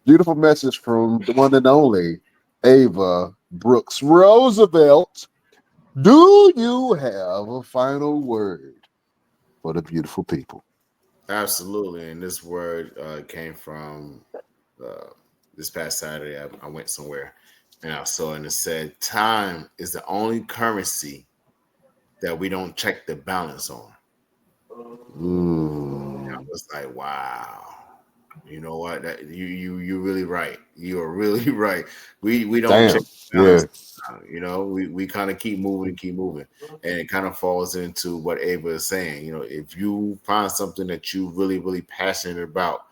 Beautiful message from the one and only Ava Brooks Roosevelt. Do you have a final word for the beautiful people? Absolutely. And this word came from this past Saturday. I went somewhere and I saw it and it said, time is the only currency that we don't check the balance on. And I was like, wow. You know what? You're really right. You are really right. We don't check the balance. Yeah. We kind of keep moving, and it kind of falls into what Ava is saying. If you find something that you really, really passionate about,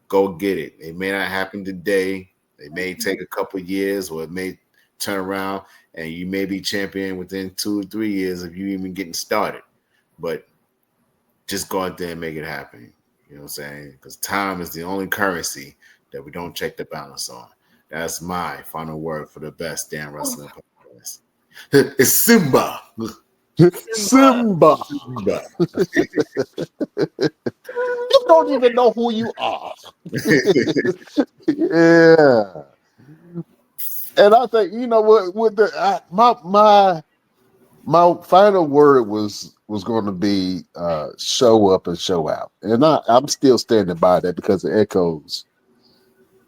go get it. It may not happen today. It may take a couple of years, or it may turn around, and you may be champion within 2 or 3 years of you even getting started. But just go out there and make it happen. You know what I'm saying? Because time is the only currency that we don't check the balance on. That's my final word for the best damn wrestling podcast. It's Simba. Simba. You don't even know who you are. Yeah. And I think, you know what, with my final word was going to be show up and show out. And I'm still standing by that because it echoes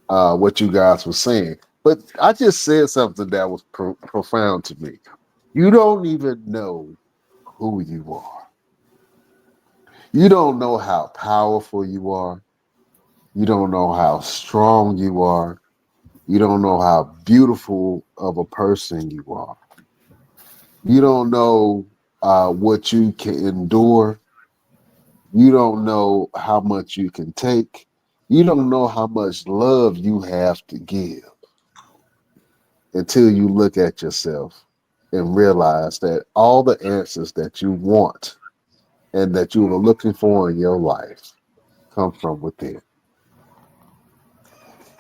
what you guys were saying. But I just said something that was profound to me. You don't even know who you are. You don't know how powerful you are. You don't know how strong you are. You don't know how beautiful of a person you are. You don't know what you can endure. You don't know how much you can take. You don't know how much love you have to give until you look at yourself and realize that all the answers that you want and that you were looking for in your life come from within.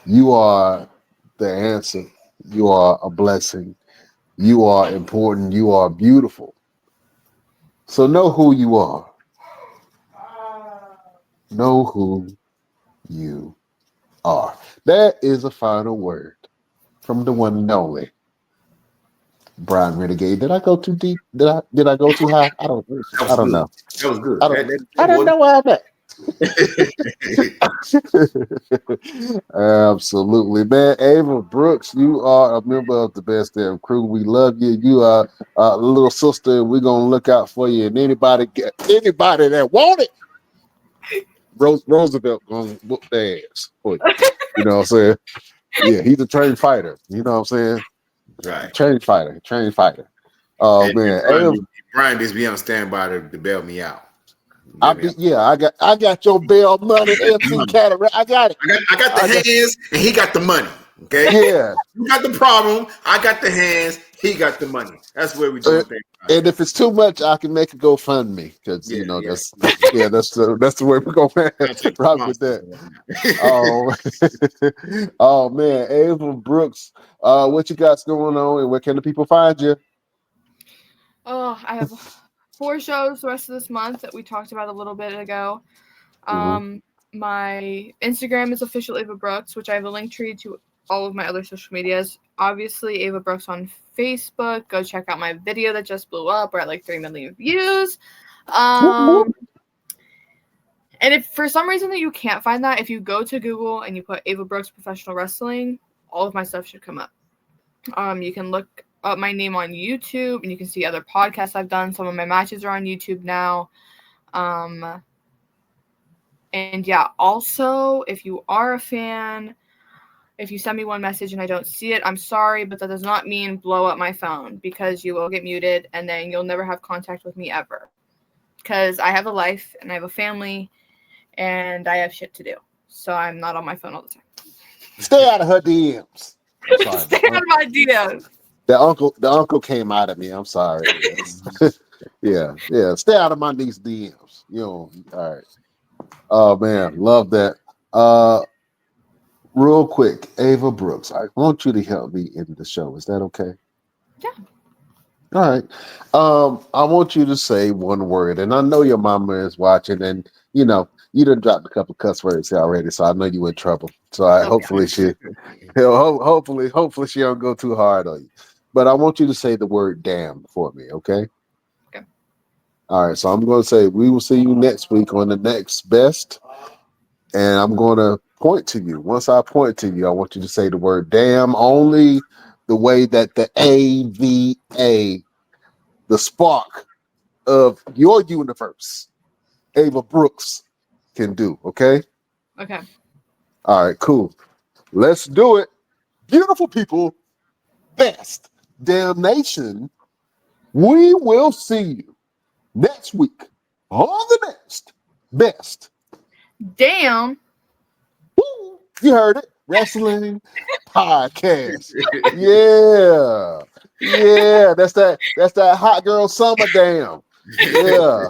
You are the answer. You are a blessing. You are important. You are beautiful. So know who you are. Know who you are. That is a final word from the one and only Brian Renegade. Did I go too deep? Did I go too high? I don't That was know. good. That was good. I don't know where I'm at. Absolutely, man. Ava Brooks, you are a member of the Best Damn Crew. We love you. You are a little sister. We're gonna look out for you. And anybody that want it, Roosevelt gonna whoop their ass for you. You know what I'm saying? Yeah, he's a trained fighter. You know what I'm saying? Right. Trained fighter. Oh And man, Brian needs to be on standby to bail me out. I got your bail money, MC Cataract. I got it. I got the hands, and he got the money. Okay. Yeah. You got the problem. I got the hands. He got the money. That's where we doing things. And if it's too much, I can make it go fund me because that's the way we're gonna rock with that. Oh man, Ava Brooks, what you got going on, and where can the people find you? Oh, I have 4 shows the rest of this month that we talked about a little bit ago. My Instagram is official Ava Brooks, which I have a link tree to all of my other social medias. Obviously, Ava Brooks on Facebook. Go check out my video that just blew up. We're at like 3 million views. And if for some reason that you can't find that, if you go to Google and you put Ava Brooks Professional Wrestling, all of my stuff should come up. You can look up my name on YouTube, and you can see other podcasts I've done. Some of my matches are on YouTube now. And yeah, also, if you are a fan, if you send me one message and I don't see it, I'm sorry, but that does not mean blow up my phone, because you will get muted and then you'll never have contact with me ever. Because I have a life and I have a family and I have shit to do. So I'm not on my phone all the time. Stay out of her DMs. Stay out of my DMs. The uncle came out of me. I'm sorry. Yeah. Stay out of my niece DMs. All right. Oh man, love that. Real quick, Ava Brooks, I want you to help me in the show. Is that okay? Yeah. All right. I want you to say one word, and I know your mama is watching, and you done dropped a couple cuss words already, so I know you in trouble. So hopefully she don't go too hard on you. But I want you to say the word "damn" for me, okay? Okay. All right. So I'm going to say we will see you next week on the next best. And I'm going to point to you. Once I point to you, I want you to say the word "damn" only the way that the AVA, the spark of your universe, Ava Brooks, can do. Okay? Okay. All right, cool. Let's do it. Beautiful people, best damnation. We will see you next week on the next best. Damn. Woo, you heard it. Wrestling podcast. Yeah. That's that hot girl summer damn. Yeah.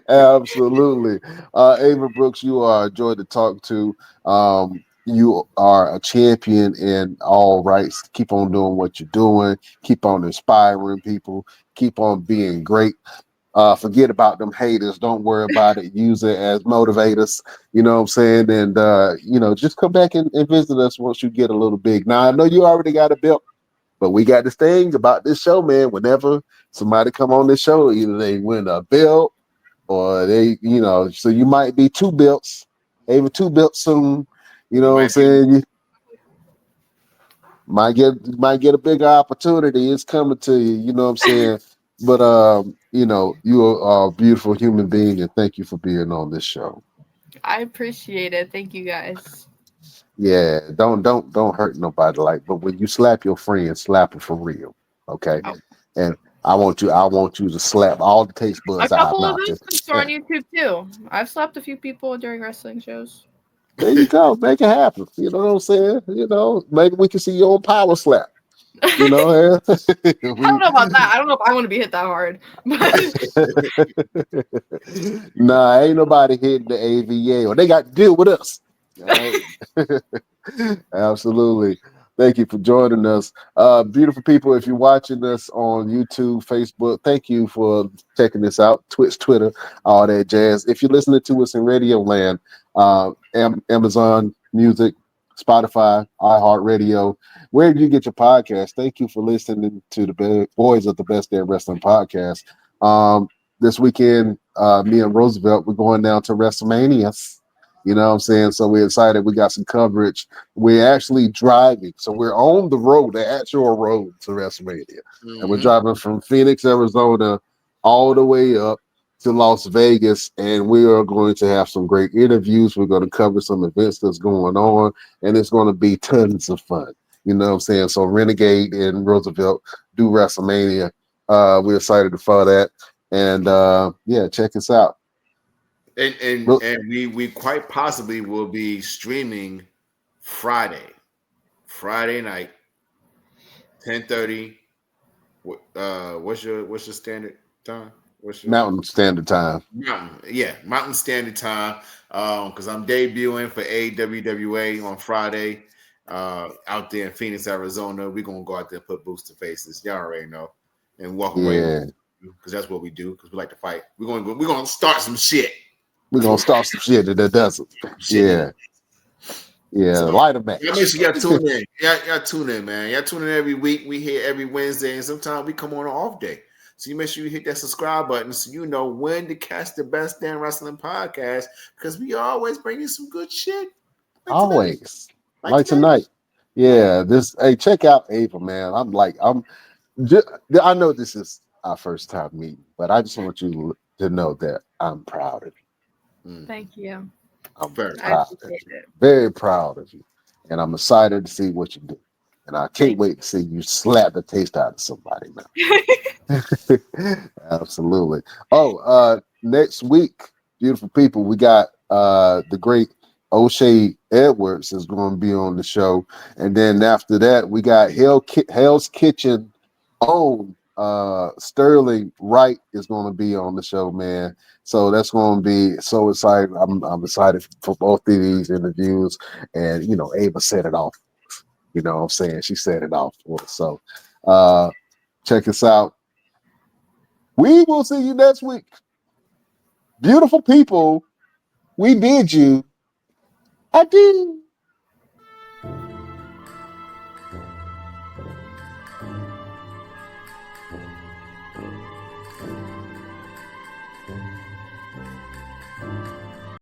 Absolutely. Ava Brooks, you are a joy to talk to. You are a champion in all rights. Keep on doing what you're doing. Keep on inspiring people. Keep on being great. Forget about them haters. Don't worry about it. Use it as motivators. You know what I'm saying? And just come back and visit us once you get a little big. Now I know you already got a belt, but we got this thing about this show, man. Whenever somebody come on this show, either they win a belt or they, so you might be two belts, maybe two belts soon. You know what I'm saying? You might get a bigger opportunity. It's coming to you. You know what I'm saying? But you are a beautiful human being, and thank you for being on this show. I appreciate it. Thank you guys. Yeah, don't hurt nobody. But when you slap your friend, slap her for real, okay? Oh. And I want you to slap all the taste A buds out. couple of Not those just are on YouTube too. I've slapped a few people during wrestling shows. there you go, make it happen. You know what I'm saying? Maybe we can see your own power slap. I don't know about that. I don't know if I want to be hit that hard. Nah, ain't nobody hitting the AVA, or they got to deal with us. All right. Absolutely. Thank you for joining us. Beautiful people, if you're watching us on YouTube, Facebook, thank you for checking this out. Twitch, Twitter, all that jazz. If you're listening to us in Radio Land, Amazon Music, Spotify, iHeartRadio, wherever you get your podcast, thank you for listening to the Boys of the Best Damn Wrestling podcast. This weekend, me and Roosevelt, we're going down to WrestleMania. You know what I'm saying? So we're excited. We got some coverage. We're actually driving. So we're on the road, the actual road to WrestleMania. And we're driving from Phoenix, Arizona, all the way up to Las Vegas. And we are going to have some great interviews. We're going to cover some events that's going on. And it's going to be tons of fun. You know what I'm saying? So Renegade and Roosevelt do WrestleMania. We're excited for that. And check us out. And we quite possibly will be streaming Friday night, 10:30. What's your standard time? What's your Mountain Standard Time? Mountain Standard Time. Because I'm debuting for AWWA on Friday, out there in Phoenix, Arizona. We're gonna go out there and put boots to faces. Y'all already know, and walk away because that's what we do. Because we like to fight. We're gonna start some shit. We're gonna start some shit that doesn't. Yeah. So, light a match. Make sure y'all tune in. Y'all tune in, man. Y'all tune in every week. We here every Wednesday, and sometimes we come on an off day. So you make sure you hit that subscribe button so you know when to catch the Best Damn Wrestling podcast, because we always bring you some good shit. Always. Like tonight. Yeah. Check out Ava, man. I know this is our first time meeting, but I just want you to know that I'm proud of you. Thank you. I'm very proud of you. Very proud of you. And I'm excited to see what you do. And I can't wait to see you slap the taste out of somebody, man. Absolutely. Next week, beautiful people, we got the great O'Shea Edwards is going to be on the show. And then after that, we got Hell's Kitchen own Sterling Wright is going to be on the show, man. So that's going to be so exciting. I'm excited for both of these interviews. And Ava set it off. You know what I'm saying? She set it off for us. So check us out. We will see you next week. Beautiful people, we bid you adieu.